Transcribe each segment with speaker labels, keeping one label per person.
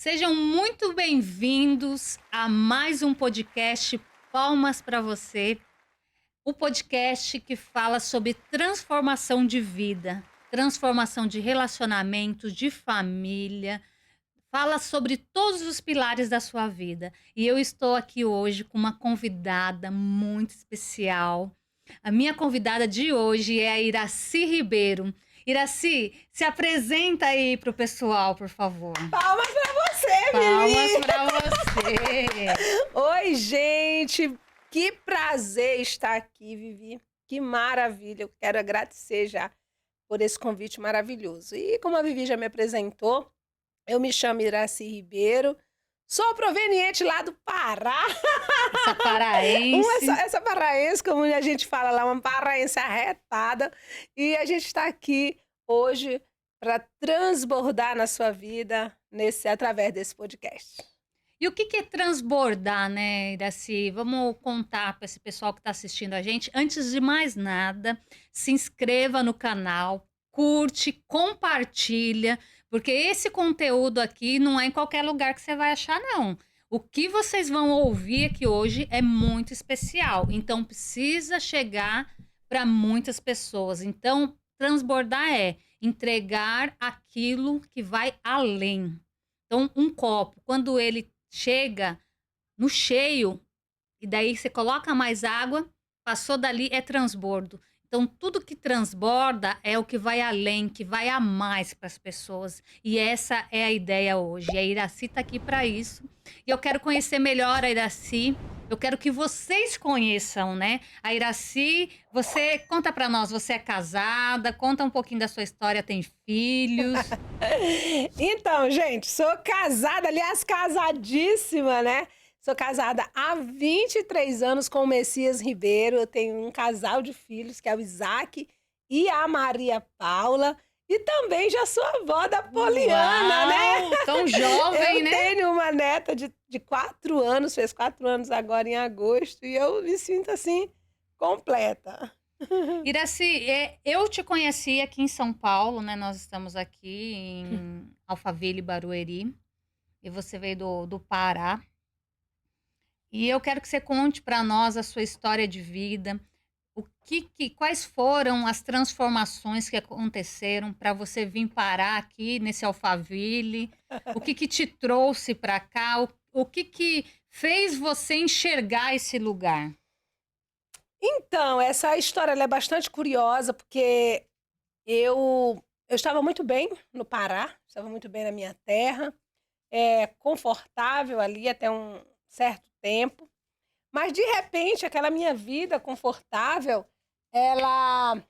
Speaker 1: Sejam muito bem-vindos a mais um podcast Palmas para você, o podcast que fala sobre transformação de vida, transformação de relacionamentos, de família, fala sobre todos os pilares da sua vida. E eu estou aqui hoje com uma convidada muito especial. A minha convidada de hoje é a Iraci Ribeiro. Iraci, se apresenta aí para o pessoal, por favor.
Speaker 2: Palmas pra você,
Speaker 1: Palmas
Speaker 2: Vivi!
Speaker 1: para você.
Speaker 2: Oi, gente! Que prazer estar aqui, Vivi. Que maravilha. Eu quero agradecer já por esse convite maravilhoso. E como a Vivi já me apresentou, eu me chamo Iraci Ribeiro, sou proveniente lá do Pará.
Speaker 1: Essa paraense.
Speaker 2: Essa paraense, como a gente fala lá, uma paraense arretada. E a gente está aqui hoje para transbordar na sua vida através desse podcast.
Speaker 1: E o que é transbordar, né, Iraci? Vamos contar para esse pessoal que está assistindo a gente. Antes de mais nada, se inscreva no canal, curte, compartilha, porque esse conteúdo aqui não é em qualquer lugar que você vai achar, não. O que vocês vão ouvir aqui hoje é muito especial, então precisa chegar para muitas pessoas. Então, transbordar é entregar aquilo que vai além. Então, um copo, quando ele chega no cheio, e daí você coloca mais água, passou dali, é transbordo. Então, tudo que transborda é o que vai além, que vai a mais para as pessoas. E essa é a ideia hoje. E a Iraci está aqui para isso. E eu quero conhecer melhor a Iraci. Eu quero que vocês conheçam, né? A Iraci, você conta para nós, você é casada, conta um pouquinho da sua história, tem filhos.
Speaker 2: Então, gente, sou casada, aliás, casadíssima, né? Sou casada há 23 anos com o Messias Ribeiro. Eu tenho um casal de filhos, que é o Isaac e a Maria Paula. E também já sou avó da Poliana, né?
Speaker 1: Tão jovem,
Speaker 2: Eu
Speaker 1: né?
Speaker 2: tenho uma neta de 4 anos, fez 4 anos agora em agosto, e eu me sinto assim, completa.
Speaker 1: Iraci, eu te conheci aqui em São Paulo, né? Nós estamos aqui em Alphaville, Barueri, e você veio do Pará. E eu quero que você conte para nós a sua história de vida, quais foram as transformações que aconteceram para você vir parar aqui nesse Alphaville, o que te trouxe para cá, o que fez você enxergar esse lugar?
Speaker 2: Então, essa história ela é bastante curiosa, porque eu estava muito bem no Pará, estava muito bem na minha terra, confortável ali até um certo tempo, mas de repente aquela minha vida confortável, ela,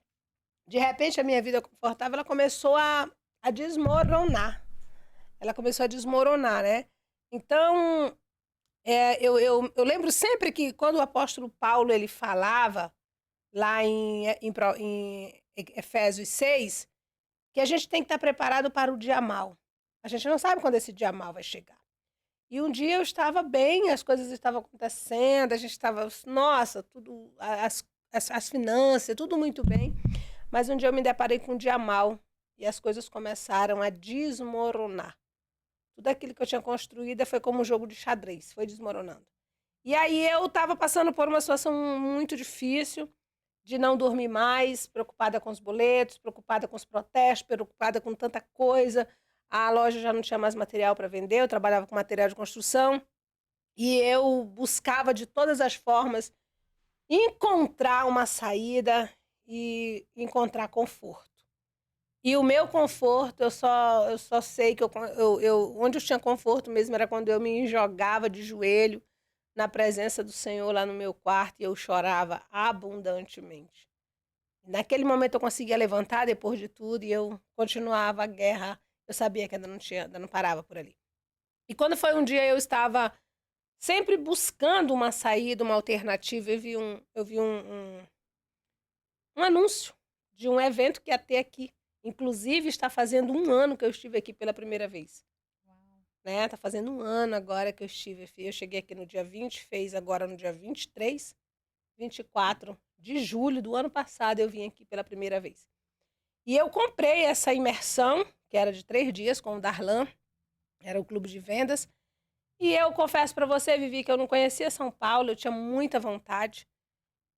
Speaker 2: de repente a minha vida confortável, ela começou a desmoronar. Ela começou a desmoronar, né? Então, eu lembro sempre que quando o apóstolo Paulo ele falava lá em Efésios 6, que a gente tem que estar preparado para o dia mal. A gente não sabe quando esse dia mal vai chegar. E um dia eu estava bem, as coisas estavam acontecendo, a gente estava, nossa, tudo, as finanças, tudo muito bem. Mas um dia eu me deparei com um dia mal e as coisas começaram a desmoronar. Tudo aquilo que eu tinha construído foi como um jogo de xadrez, foi desmoronando. E aí eu estava passando por uma situação muito difícil, de não dormir mais, preocupada com os boletos, preocupada com os protestos, preocupada com tanta coisa. A loja já não tinha mais material para vender, eu trabalhava com material de construção. E eu buscava de todas as formas encontrar uma saída e encontrar conforto. E o meu conforto, eu só sei que onde eu tinha conforto mesmo era quando eu me jogava de joelho na presença do Senhor lá no meu quarto e eu chorava abundantemente. Naquele momento eu conseguia levantar depois de tudo e eu continuava a guerra. Eu sabia que ainda não parava por ali. E quando foi um dia eu estava sempre buscando uma saída, uma alternativa, eu vi um anúncio de um evento que ia ter aqui. Inclusive, está fazendo 1 ano que eu estive aqui pela primeira vez. Né? Tá fazendo 1 ano agora que eu estive. Eu cheguei aqui no dia 20, fez agora no dia 23, 24 de julho do ano passado eu vim aqui pela primeira vez. E eu comprei essa imersão, que era de 3 dias, com o Darlan. era o clube de vendas. E eu confesso para você, Vivi, que eu não conhecia São Paulo, eu tinha muita vontade.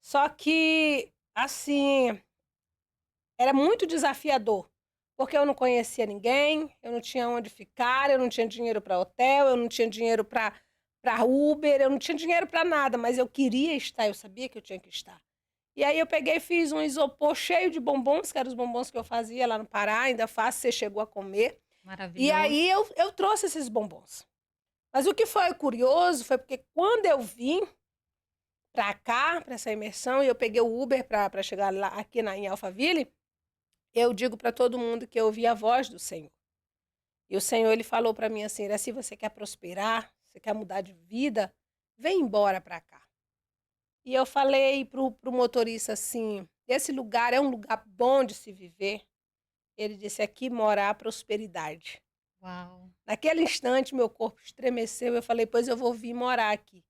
Speaker 2: Só que, assim, era muito desafiador, porque eu não conhecia ninguém, eu não tinha onde ficar, eu não tinha dinheiro para hotel, eu não tinha dinheiro para Uber, eu não tinha dinheiro para nada, mas eu queria estar, eu sabia que eu tinha que estar. E aí eu peguei e fiz um isopor cheio de bombons, que eram os bombons que eu fazia lá no Pará, ainda faço, você chegou a comer. E
Speaker 1: Maravilhoso.
Speaker 2: aí eu trouxe esses bombons. Mas o que foi curioso foi porque quando eu vim para cá, para essa imersão, e eu peguei o Uber para chegar lá aqui em Alphaville, eu digo para todo mundo que eu ouvi a voz do Senhor. E o Senhor, ele falou para mim assim, se você quer prosperar, você quer mudar de vida, vem embora para cá. E eu falei pro motorista assim, esse lugar é um lugar bom de se viver. Ele disse, aqui mora a prosperidade.
Speaker 1: Uau.
Speaker 2: Naquele instante, meu corpo estremeceu, eu falei, pois eu vou vir morar aqui.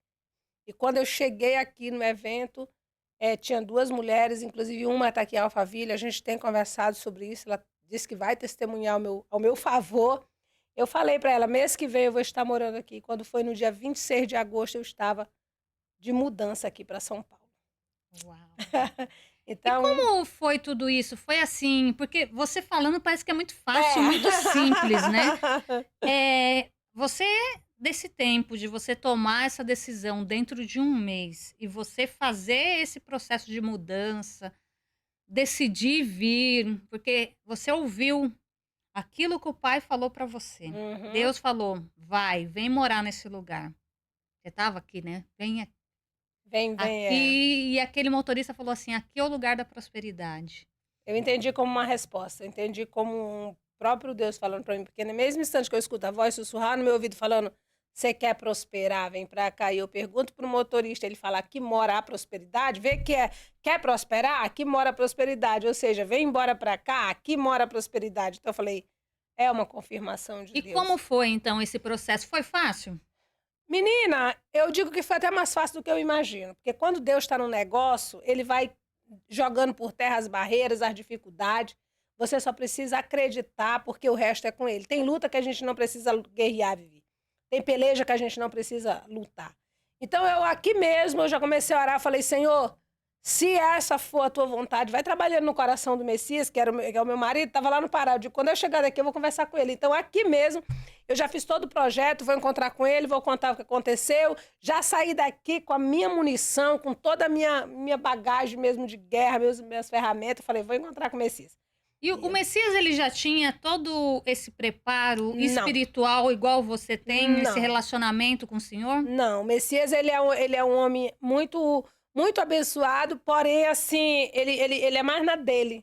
Speaker 2: E quando eu cheguei aqui no evento, tinha 2 mulheres, inclusive uma está aqui em Alphaville, a gente tem conversado sobre isso, ela disse que vai testemunhar ao meu favor. Eu falei para ela, mês que vem eu vou estar morando aqui. Quando foi no dia 26 de agosto, eu estava de mudança aqui para São Paulo.
Speaker 1: Uau. E
Speaker 2: Então,
Speaker 1: como foi tudo isso? Foi assim, porque você falando parece que é muito fácil, muito simples, né?
Speaker 2: é.
Speaker 1: Você, desse tempo de você tomar essa decisão dentro de um mês e você fazer esse processo de mudança, decidir vir, porque você ouviu aquilo que o pai falou para você.
Speaker 2: Uhum.
Speaker 1: Deus falou: vai, vem morar nesse lugar. Você estava aqui, né? Vem
Speaker 2: Vem,
Speaker 1: aqui. E aquele motorista falou assim: aqui é o lugar da prosperidade.
Speaker 2: Eu entendi como uma resposta, eu entendi como um próprio Deus falando para mim, porque no mesmo instante que eu escuto a voz sussurrar no meu ouvido falando, você quer prosperar, vem para cá, e eu pergunto para o motorista, ele fala, aqui mora a prosperidade, vê que quer prosperar? Aqui mora a prosperidade, ou seja, vem embora para cá, aqui mora a prosperidade. Então eu falei, é uma confirmação de
Speaker 1: E como
Speaker 2: Deus.
Speaker 1: foi então esse processo? Foi fácil?
Speaker 2: Menina, eu digo que foi até mais fácil do que eu imagino, porque quando Deus está no negócio, ele vai jogando por terra as barreiras, as dificuldades. Você só precisa acreditar, porque o resto é com ele. Tem luta que a gente não precisa guerrear, Vivi. Tem peleja que a gente não precisa lutar. Então, eu aqui mesmo, eu já comecei a orar, falei, Senhor, se essa for a tua vontade, vai trabalhando no coração do Messias, que é o meu marido, estava lá no Pará. Eu digo, quando eu chegar daqui, eu vou conversar com ele. Então, aqui mesmo, eu já fiz todo o projeto, vou encontrar com ele, vou contar o que aconteceu. Já saí daqui com a minha munição, com toda a minha bagagem mesmo de guerra, minhas ferramentas. Falei, vou encontrar com o Messias.
Speaker 1: E o
Speaker 2: E
Speaker 1: Messias, ele já tinha todo esse preparo
Speaker 2: não,
Speaker 1: espiritual igual você tem, esse
Speaker 2: não,
Speaker 1: relacionamento com o Senhor?
Speaker 2: não. O Messias, ele é um homem muito, muito abençoado, porém, assim, ele é mais na dele.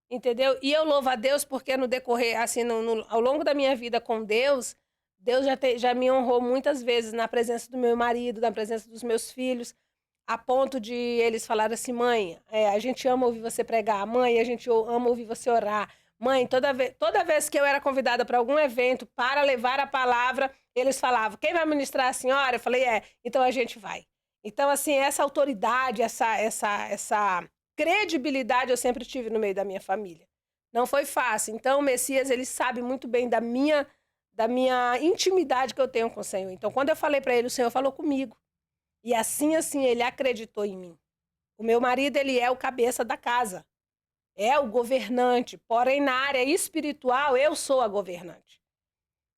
Speaker 2: Entendeu? E eu louvo a Deus porque no decorrer, assim, ao longo da minha vida com Deus, Deus já me honrou muitas vezes na presença do meu marido, na presença dos meus filhos, a ponto de eles falarem assim, mãe, a gente ama ouvir você pregar, mãe, a gente ama ouvir você orar. Mãe, toda vez que eu era convidada para algum evento para levar a palavra, eles falavam, quem vai ministrar a senhora? Eu falei, então a gente vai. Então, assim, essa autoridade, essa credibilidade eu sempre tive no meio da minha família. Não foi fácil. Então, o Messias, ele sabe muito bem da minha intimidade que eu tenho com o Senhor. Então, quando eu falei para ele, o Senhor falou comigo. E assim, ele acreditou em mim. O meu marido, ele é o cabeça da casa. É o governante. Porém, na área espiritual, eu sou a governante.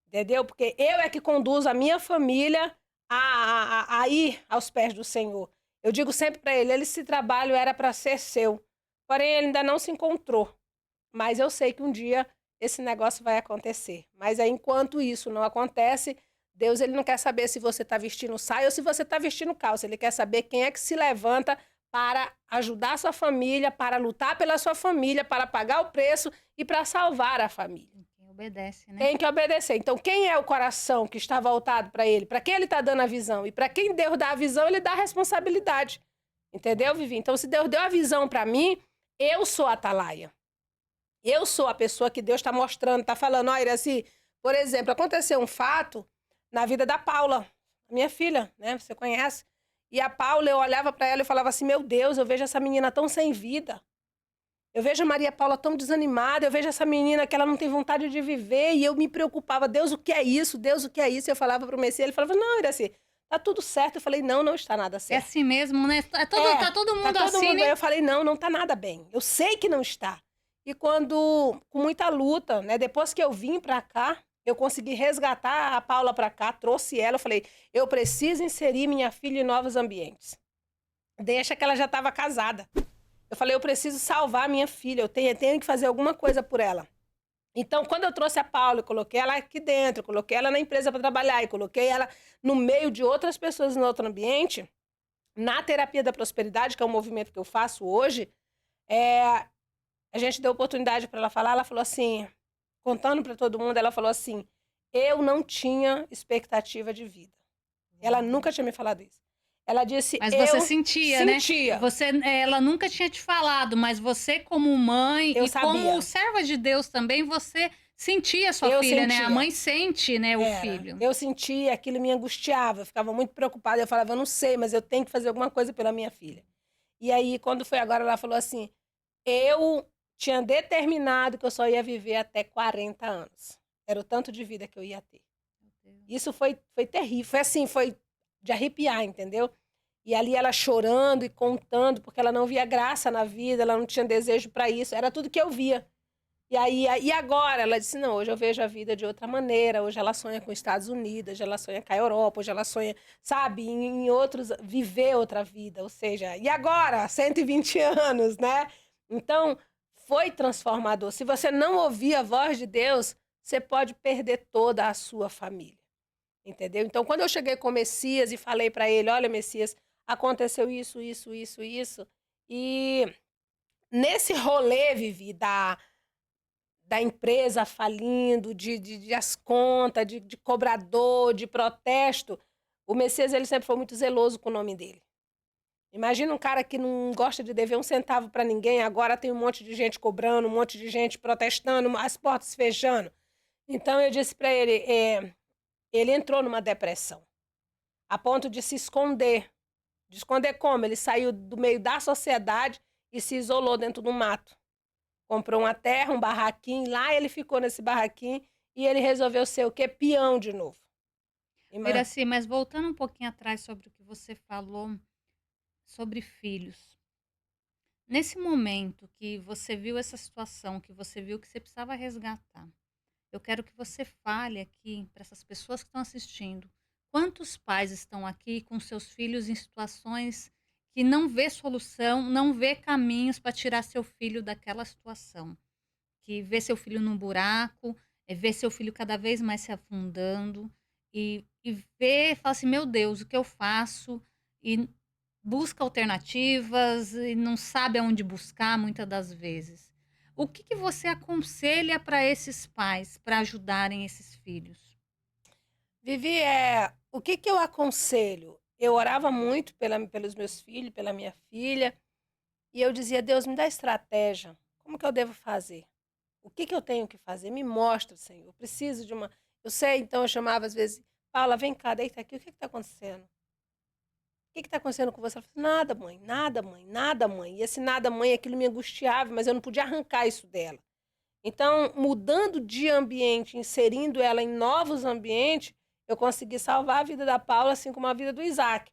Speaker 2: Entendeu? Porque eu é que conduzo a minha família a ir aos pés do Senhor. Eu digo sempre para ele, esse trabalho era para ser seu. Porém, ele ainda não se encontrou. Mas eu sei que um dia esse negócio vai acontecer. Mas aí, enquanto isso não acontece, Deus ele não quer saber se você está vestindo saia ou se você está vestindo calça. Ele quer saber quem é que se levanta para ajudar a sua família, para lutar pela sua família, para pagar o preço e para salvar a família.
Speaker 1: Quem obedece, né?
Speaker 2: Tem que obedecer. Então, quem é o coração que está voltado para ele? Para quem ele está dando a visão? E para quem Deus dá a visão, ele dá a responsabilidade. Entendeu, Vivi? Então, se Deus deu a visão para mim, eu sou a atalaia. Eu sou a pessoa que Deus está mostrando, está falando, olha, assim, por exemplo, aconteceu um fato na vida da Paula, minha filha, né? Você conhece? E a Paula, eu olhava para ela e falava assim, meu Deus, eu vejo essa menina tão sem vida. Eu vejo a Maria Paula tão desanimada, eu vejo essa menina que ela não tem vontade de viver, e eu me preocupava, Deus, o que é isso? Deus, o que é isso? Eu falava pro Messias, ele falava, não, Iraci, tá tudo certo. Eu falei, não, não está nada
Speaker 1: É
Speaker 2: certo.
Speaker 1: assim mesmo, né?
Speaker 2: É,
Speaker 1: Tá todo
Speaker 2: tá
Speaker 1: mundo
Speaker 2: todo
Speaker 1: assim,
Speaker 2: mundo bem.
Speaker 1: né?
Speaker 2: Eu falei, não, não tá nada bem. Eu sei que não está. E quando, com muita luta, né, depois que eu vim pra cá, eu consegui resgatar a Paula pra cá, trouxe ela, eu falei, eu preciso inserir minha filha em novos ambientes. Deixa que ela já estava casada. Eu falei, eu preciso salvar a minha filha, tenho que fazer alguma coisa por ela. Então, quando eu trouxe a Paula, eu coloquei ela aqui dentro, coloquei ela na empresa para trabalhar e coloquei ela no meio de outras pessoas no outro ambiente, na terapia da prosperidade, que é um movimento que eu faço hoje, a gente deu oportunidade para ela falou assim, contando para todo mundo, ela falou assim, eu não tinha expectativa de vida. Ela nunca tinha me falado isso. Ela disse,
Speaker 1: Mas você
Speaker 2: eu
Speaker 1: sentia, né?
Speaker 2: sentia,
Speaker 1: Ela nunca tinha te falado, mas você, como mãe
Speaker 2: eu
Speaker 1: e como
Speaker 2: sabia,
Speaker 1: serva de Deus também, você sentia a sua
Speaker 2: eu
Speaker 1: filha, né? A
Speaker 2: sentia.
Speaker 1: mãe sente, né, o filho.
Speaker 2: Eu sentia, aquilo me angustiava, eu ficava muito preocupada. Eu falava, eu não sei, mas eu tenho que fazer alguma coisa pela minha filha. E aí, quando foi agora, ela falou assim: eu tinha determinado que eu só ia viver até 40 anos. Era o tanto de vida que eu ia ter. Isso foi terrível. Foi assim, foi de arrepiar, entendeu? E ali ela chorando e contando, porque ela não via graça na vida, ela não tinha desejo para isso. Era tudo que eu via. E agora ela disse: não, hoje eu vejo a vida de outra maneira. Hoje ela sonha com os Estados Unidos, hoje ela sonha com a Europa, hoje ela sonha, sabe, em outros, viver outra vida. Ou seja, e agora? 120 anos, né? Então, foi transformador. Se você não ouvir a voz de Deus, você pode perder toda a sua família. Entendeu? Então, quando eu cheguei com o Messias e falei para ele: olha, Messias, aconteceu isso, isso, isso, isso. E nesse rolê, Vivi, da empresa falindo, de as contas, de cobrador, de protesto, o Messias ele sempre foi muito zeloso com o nome dele. Imagina um cara que não gosta de dever um centavo para ninguém, agora tem um monte de gente cobrando, um monte de gente protestando, as portas fechando. Então eu disse para ele, ele entrou numa depressão, a ponto de se esconder. De esconder como? Ele saiu do meio da sociedade e se isolou dentro do mato. Comprou uma terra, um barraquinho, lá ele ficou nesse barraquinho e ele resolveu ser o quê? Peão de novo.
Speaker 1: Iraci, mas voltando um pouquinho atrás sobre o que você falou sobre filhos. Nesse momento que você viu essa situação, que você viu que você precisava resgatar, eu quero que você fale aqui para essas pessoas que estão assistindo. Quantos pais estão aqui com seus filhos em situações que não vê solução, não vê caminhos para tirar seu filho daquela situação? Que vê seu filho num buraco, vê seu filho cada vez mais se afundando e vê, fala assim, meu Deus, o que eu faço? E busca alternativas e não sabe aonde buscar muitas das vezes. O que você aconselha para esses pais, para ajudarem esses filhos?
Speaker 2: Vivi, o que eu aconselho? Eu orava muito pelos meus filhos, pela minha filha, e eu dizia, Deus, me dá estratégia. Como que eu devo fazer? O que eu tenho que fazer? Me mostra, Senhor. Eu preciso de uma... Eu sei, então eu chamava às vezes, Paula, vem cá, deita aqui, o que está acontecendo? O que está acontecendo com você? Ela falou, nada, mãe, nada, mãe, nada, mãe. E esse nada, mãe, aquilo me angustiava, mas eu não podia arrancar isso dela. Então, mudando de ambiente, inserindo ela em novos ambientes, eu consegui salvar a vida da Paula, assim como a vida do Isaac.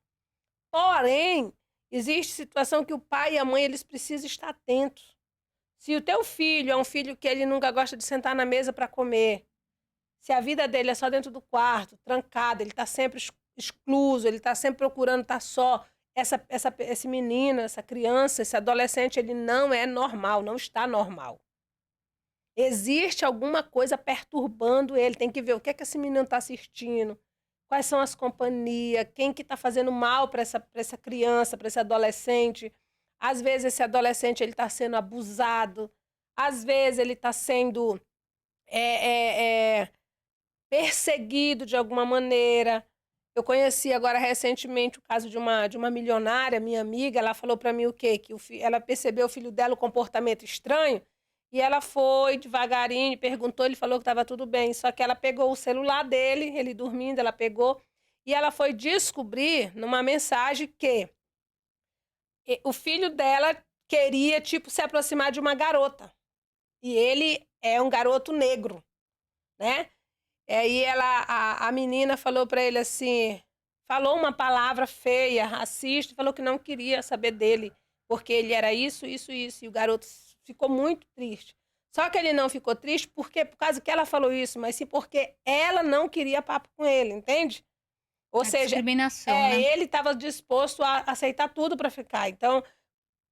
Speaker 2: Porém, existe situação que o pai e a mãe eles precisam estar atentos. Se o teu filho é um filho que ele nunca gosta de sentar na mesa para comer, se a vida dele é só dentro do quarto, trancado, ele está sempre excluso, ele está sempre procurando estar só. Esse menino, essa criança, esse adolescente, ele não é normal, não está normal. Existe alguma coisa perturbando ele, tem que ver o que é que esse menino está assistindo, quais são as companhias, quem que está fazendo mal para essa criança, para esse adolescente. Às vezes esse adolescente ele está sendo abusado, às vezes ele está sendo perseguido de alguma maneira. Eu conheci agora recentemente o caso de uma milionária, minha amiga, ela falou para mim o quê? Que ela percebeu o filho dela um comportamento estranho e ela foi devagarinho, perguntou, ele falou que estava tudo bem, só que ela pegou o celular dele, ele dormindo, ela pegou e ela foi descobrir numa mensagem que o filho dela queria, tipo, se aproximar de uma garota. E ele é um garoto negro, né? E aí a menina falou pra ele assim, falou uma palavra feia, racista, falou que não queria saber dele, porque ele era isso, isso, isso. E o garoto ficou muito triste. Só que ele não ficou triste porque, por causa que ela falou isso, mas sim porque ela não queria papo com ele, entende? Ou
Speaker 1: A
Speaker 2: seja,
Speaker 1: discriminação, né?
Speaker 2: ele estava disposto a aceitar tudo para ficar. Então,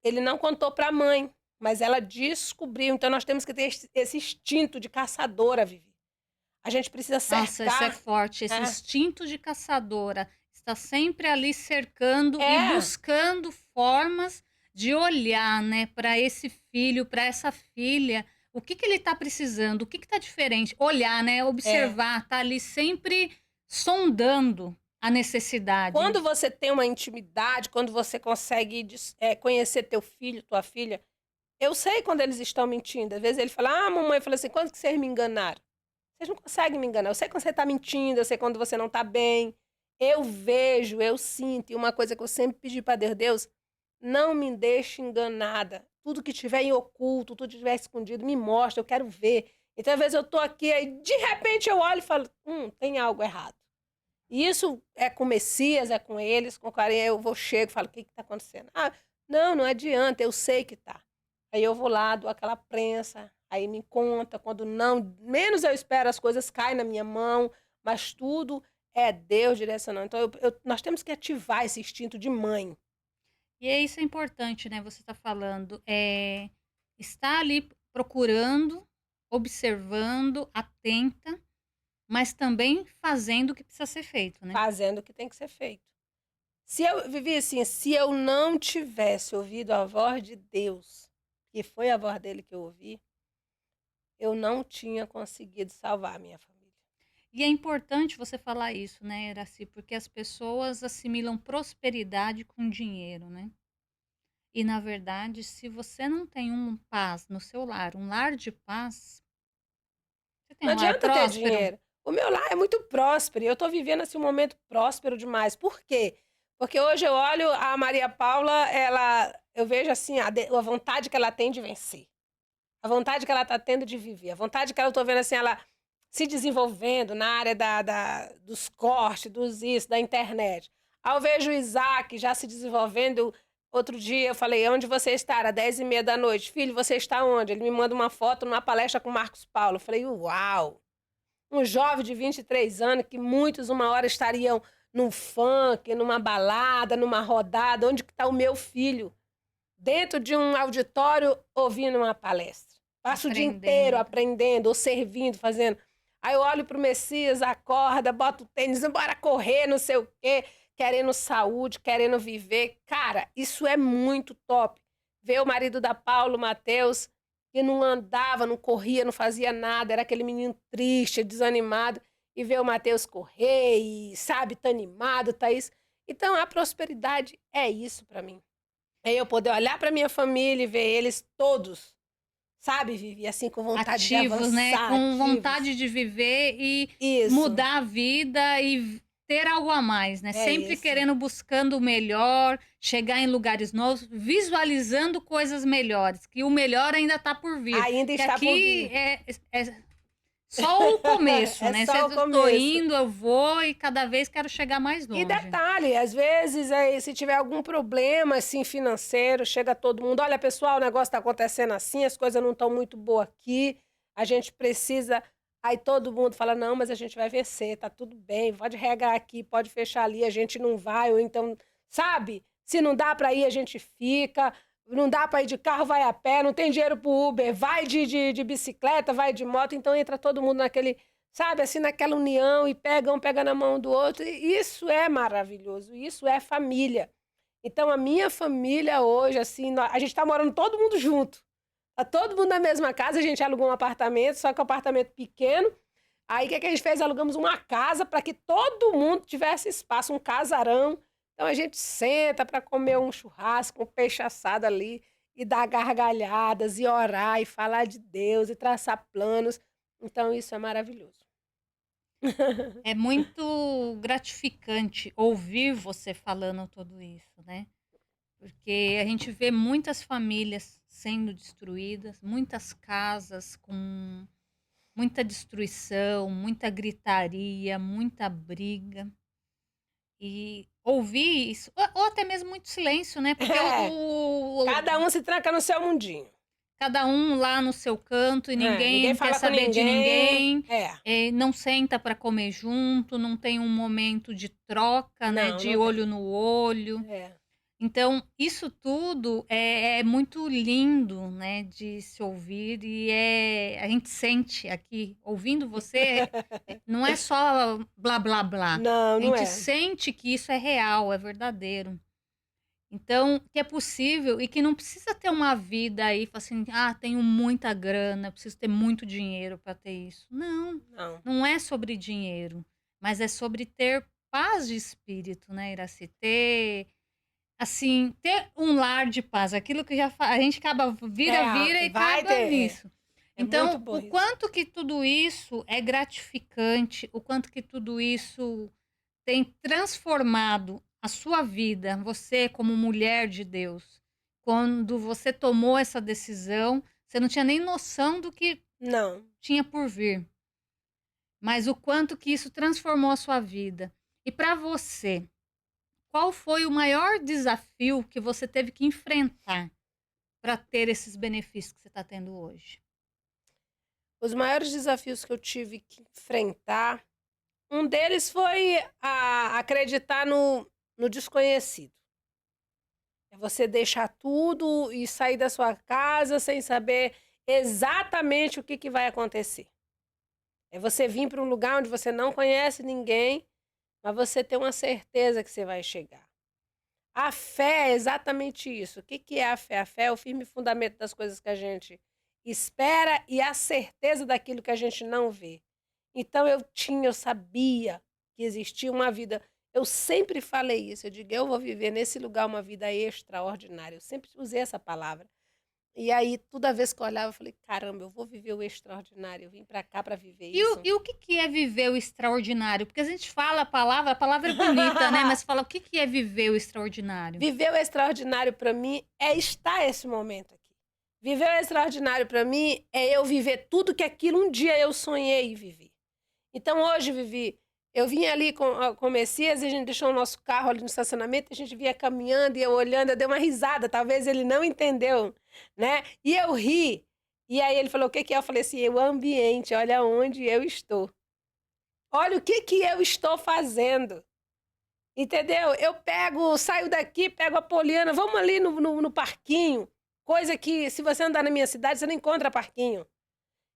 Speaker 2: ele não contou para a mãe, mas ela descobriu. Então, nós temos que ter esse instinto de caçadora, Vivi. A gente precisa
Speaker 1: Nossa, isso é
Speaker 2: cercar.
Speaker 1: forte. Esse
Speaker 2: É,
Speaker 1: instinto de caçadora está sempre ali cercando e
Speaker 2: é,
Speaker 1: buscando formas de olhar, né, para esse filho, para essa filha. O que que ele está precisando? O que que está diferente? Olhar, né?
Speaker 2: é.
Speaker 1: Observar, tá ali sempre sondando a necessidade.
Speaker 2: Quando você tem uma intimidade, quando você consegue conhecer teu filho, tua filha, eu sei quando eles estão mentindo. Às vezes ele fala, ah, mamãe, fala assim, quando que vocês me enganaram? Vocês não conseguem me enganar. Eu sei quando você está mentindo, eu sei quando você não está bem. Eu vejo, eu sinto. E uma coisa que eu sempre pedi para Deus, Deus, não me deixe enganada. Tudo que tiver em oculto, tudo que tiver escondido, me mostra, eu quero ver. Então, às vezes eu tô aqui, aí de repente eu olho e falo, tem algo errado. E isso é com o Messias, é com eles, com o carinha, eu vou, chego e falo, o que está acontecendo? Ah, não adianta, eu sei que tá. Aí eu vou lá, dou aquela prensa, aí me conta, quando não, menos eu espero, as coisas caem na minha mão, mas tudo é Deus direcionando. Então, nós temos que ativar esse instinto de mãe.
Speaker 1: E é isso é importante, né? Você está falando, está ali procurando, observando, atenta, mas também fazendo o que precisa ser feito, né?
Speaker 2: Fazendo o que tem que ser feito. Se eu vivi assim, se eu não tivesse ouvido a voz de Deus, que foi a voz dele que eu ouvi, eu não tinha conseguido salvar a minha família.
Speaker 1: E é importante você falar isso, né, Iraci? Porque as pessoas assimilam prosperidade com dinheiro, né? E, na verdade, se você não tem um paz no seu lar, um lar de paz, você tem
Speaker 2: Não
Speaker 1: um lar
Speaker 2: adianta ter
Speaker 1: próspero?
Speaker 2: dinheiro. O meu lar é muito próspero e eu estou vivendo assim, um momento próspero demais. Por quê? Porque hoje eu olho a Maria Paula, eu vejo assim a vontade que ela tem de vencer, a vontade que ela está tendo de viver, a vontade que eu estou vendo assim, ela se desenvolvendo na área dos cortes, dos isso, da internet. Aí eu vejo o Isaac já se desenvolvendo. Outro dia eu falei, onde você está? Era 10h30 da noite. Filho, você está onde? Ele me manda uma foto numa palestra com o Marcos Paulo. Eu falei, uau! Um jovem de 23 anos que muitos uma hora estariam num funk, numa balada, numa rodada. Onde que está o meu filho? Dentro de um auditório ouvindo uma palestra. Passo o dia inteiro
Speaker 1: Aprendendo.
Speaker 2: aprendendo, ou servindo, fazendo. Aí eu olho pro Messias, acorda, bota o tênis, bora correr, não sei o quê, querendo saúde, querendo viver. Cara, isso é muito top. Ver o marido da Paulo, Matheus, que não andava, não corria, não fazia nada, era aquele menino triste, desanimado, e ver o Matheus correr e, sabe, tá animado, tá isso. Então, a prosperidade é isso para mim. É eu poder olhar para minha família e ver eles todos, sabe, Vivi, assim, com vontade de
Speaker 1: Ativos, né?
Speaker 2: avançar,
Speaker 1: Com
Speaker 2: ativos.
Speaker 1: vontade de viver e
Speaker 2: Isso,
Speaker 1: mudar a vida e ter algo a mais, né?
Speaker 2: é
Speaker 1: Sempre
Speaker 2: isso.
Speaker 1: querendo, buscando o melhor, chegar em lugares novos, visualizando coisas melhores, que o melhor ainda está por vir.
Speaker 2: Ainda
Speaker 1: Que
Speaker 2: está por
Speaker 1: aqui
Speaker 2: vir.
Speaker 1: é só o começo,
Speaker 2: É
Speaker 1: né? Se
Speaker 2: só o
Speaker 1: eu tô
Speaker 2: começo.
Speaker 1: indo, eu vou e cada vez quero chegar mais
Speaker 2: E
Speaker 1: longe.
Speaker 2: detalhe, às vezes, aí, se tiver algum problema assim financeiro, chega todo mundo, olha, pessoal, o negócio está acontecendo assim, as coisas não estão muito boas aqui, a gente precisa. Aí todo mundo fala, não, mas a gente vai vencer, tá tudo bem, pode regar aqui, pode fechar ali, a gente não vai, ou então, sabe? Se não dá para ir, a gente fica, não dá para ir de carro, vai a pé, não tem dinheiro pro Uber, vai de bicicleta, vai de moto, então entra todo mundo naquele, sabe, assim, naquela união e pega um, pega na mão do outro. E isso é maravilhoso, isso é família. Então, a minha família hoje, assim, a gente tá morando todo mundo junto. Tá todo mundo na mesma casa, a gente alugou um apartamento, só que um apartamento pequeno. Aí, o que, que a gente fez? Alugamos uma casa para que todo mundo tivesse espaço, um casarão. Então, a gente senta para comer um churrasco, um peixe assado ali, e dar gargalhadas, e orar, e falar de Deus, e traçar planos. Então, isso é maravilhoso.
Speaker 1: É muito gratificante ouvir você falando tudo isso, né? porque a gente vê muitas famílias sendo destruídas, muitas casas com muita destruição, muita gritaria, muita briga. E ouvir isso, ou até mesmo muito silêncio, né? Porque
Speaker 2: É, cada um se tranca no seu mundinho.
Speaker 1: cada um lá no seu canto e
Speaker 2: Ninguém
Speaker 1: ninguém quer
Speaker 2: fala com
Speaker 1: saber de
Speaker 2: ninguém.
Speaker 1: ninguém,
Speaker 2: É,
Speaker 1: não senta para comer junto, não tem um momento de troca, né?
Speaker 2: não,
Speaker 1: De
Speaker 2: não tem.
Speaker 1: olho no olho.
Speaker 2: É.
Speaker 1: Então, isso tudo é muito lindo, né, de se ouvir e a gente sente aqui, ouvindo você, não é só blá blá blá.
Speaker 2: Não,
Speaker 1: A
Speaker 2: não
Speaker 1: gente
Speaker 2: é.
Speaker 1: sente que isso é real, é verdadeiro. Então, que é possível e que não precisa ter uma vida aí, fala assim, ah, tenho muita grana, preciso ter muito dinheiro para ter isso. Não,
Speaker 2: Não.
Speaker 1: não é sobre dinheiro, mas é sobre ter paz de espírito, né, Iraci? Ter, assim, ter um lar de paz, aquilo que a gente acaba, vira e
Speaker 2: Vai
Speaker 1: acaba
Speaker 2: ter.
Speaker 1: nisso.
Speaker 2: É muito
Speaker 1: Então,
Speaker 2: bom
Speaker 1: o
Speaker 2: isso.
Speaker 1: quanto que tudo isso é gratificante, o quanto que tudo isso tem transformado a sua vida, você como mulher de Deus, quando você tomou essa decisão, você não tinha nem noção do que
Speaker 2: Não.
Speaker 1: tinha por vir, mas o quanto que isso transformou a sua vida. E para você, qual foi o maior desafio que você teve que enfrentar para ter esses benefícios que você está tendo hoje?
Speaker 2: Os maiores desafios que eu tive que enfrentar, um deles foi acreditar no desconhecido. É você deixar tudo e sair da sua casa sem saber exatamente o que vai acontecer. É você vir para um lugar onde você não conhece ninguém, mas você tem uma certeza que você vai chegar. A fé é exatamente isso. O que é a fé? A fé é o firme fundamento das coisas que a gente espera e a certeza daquilo que a gente não vê. Então eu sabia que existia uma vida. Eu sempre falei isso. Eu digo, eu vou viver nesse lugar uma vida extraordinária. Eu sempre usei essa palavra. E aí, toda vez que eu olhava, eu falei, caramba, eu vou viver o extraordinário. Eu vim para cá para viver isso.
Speaker 1: E o que é viver o extraordinário? Porque a gente fala a palavra é bonita, né? Mas fala o que é viver o extraordinário?
Speaker 2: Viver o extraordinário para mim é estar esse momento aqui. Viver o extraordinário para mim é eu viver tudo que aquilo um dia eu sonhei viver. Então hoje, Vivi, eu vim ali com o Messias, a gente deixou o nosso carro ali no estacionamento, a gente vinha caminhando e eu olhando, eu dei uma risada, talvez ele não entendeu, né? E eu ri. E aí ele falou, o que que é? Eu falei assim, o ambiente, olha onde eu estou. Olha o que eu estou fazendo. Entendeu? Eu saio daqui, pego a Poliana, vamos ali no parquinho. Coisa que, se você andar na minha cidade, você não encontra parquinho.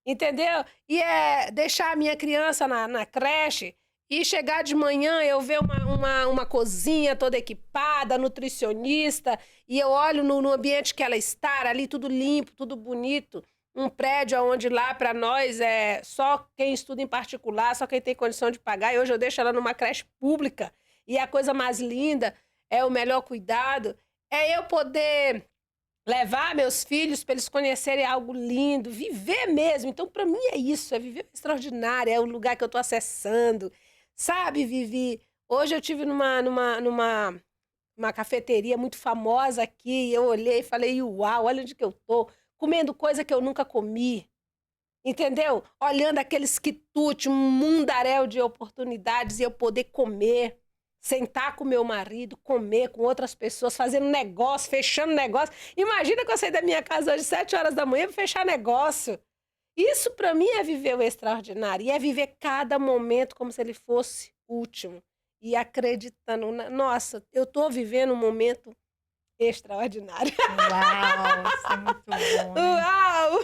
Speaker 2: Entendeu? E é deixar a minha criança na creche e chegar de manhã, eu ver uma cozinha toda equipada, nutricionista, e eu olho no ambiente que ela está, ali tudo limpo, tudo bonito. Um prédio onde lá para nós é só quem estuda em particular, só quem tem condição de pagar. E hoje eu deixo ela numa creche pública. E a coisa mais linda, é o melhor cuidado, é eu poder levar meus filhos para eles conhecerem algo lindo, viver mesmo. Então, para mim é isso, é viver extraordinário, é o lugar que eu estou acessando. Sabe, Vivi? Hoje eu tive numa cafeteria muito famosa aqui, e eu olhei e falei, uau, olha onde que eu tô, comendo coisa que eu nunca comi. Entendeu? Olhando aqueles quitutes, um mundaréu de oportunidades e eu poder comer, sentar com meu marido, comer com outras pessoas, fazendo negócio, fechando negócio. Imagina que eu sair da minha casa hoje 7 horas da manhã para fechar negócio. Isso para mim é viver o extraordinário e é viver cada momento como se ele fosse o último e acreditando, nossa, eu tô vivendo um momento extraordinário.
Speaker 1: Uau, isso é muito bom, né?
Speaker 2: Uau!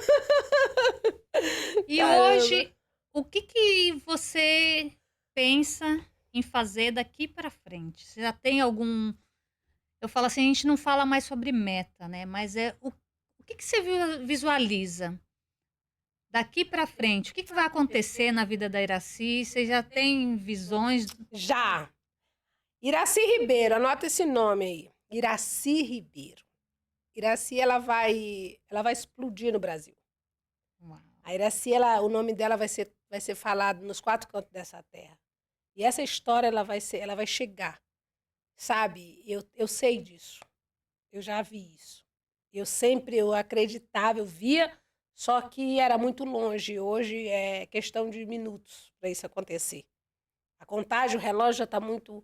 Speaker 1: E
Speaker 2: Caramba.
Speaker 1: hoje, o que você pensa em fazer daqui para frente? Você já tem algum. Eu falo assim, a gente não fala mais sobre meta, né? Mas o que você visualiza daqui para frente? O que vai acontecer na vida da Iraci? Você já tem visões?
Speaker 2: Já. Iraci Ribeiro, anota esse nome aí. Iraci Ribeiro. Iraci, ela vai explodir no Brasil.
Speaker 1: Uau.
Speaker 2: A Iraci, o nome dela vai ser falado nos 4 cantos dessa terra. E essa história, ela vai chegar. Sabe? Eu sei disso. Eu já vi isso. Eu acreditava, eu via, só que era muito longe. Hoje é questão de minutos para isso acontecer. A contagem, o relógio já está muito,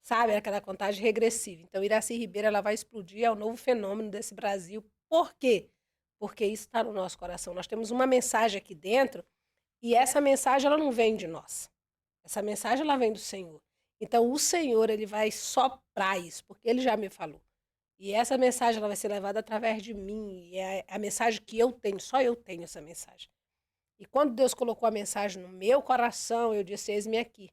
Speaker 2: sabe, aquela contagem regressiva. Então, Iraci Ribeiro, ela vai explodir, é o novo fenômeno desse Brasil. Por quê? Porque isso está no nosso coração. Nós temos uma mensagem aqui dentro e essa mensagem ela não vem de nós. Essa mensagem ela vem do Senhor. Então, o Senhor ele vai soprar isso, porque ele já me falou. E essa mensagem ela vai ser levada através de mim. E é a mensagem que eu tenho, só eu tenho essa mensagem. E quando Deus colocou a mensagem no meu coração, eu disse: eis-me aqui.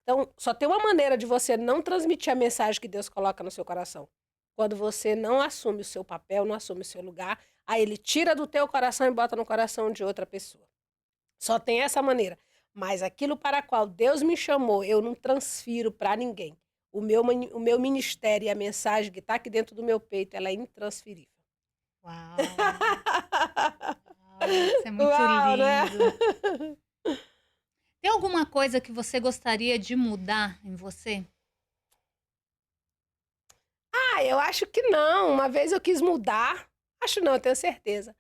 Speaker 2: Então, só tem uma maneira de você não transmitir a mensagem que Deus coloca no seu coração. Quando você não assume o seu papel, não assume o seu lugar, aí ele tira do teu coração e bota no coração de outra pessoa. Só tem essa maneira. Mas aquilo para qual Deus me chamou, eu não transfiro para ninguém. O meu ministério e a mensagem que está aqui dentro do meu peito, ela é intransferível.
Speaker 1: Uau! Uau, isso é muito
Speaker 2: Uau, né?
Speaker 1: lindo. Tem alguma coisa que você gostaria de mudar em você?
Speaker 2: Eu acho que não. Uma vez eu quis mudar. Acho não, eu tenho certeza.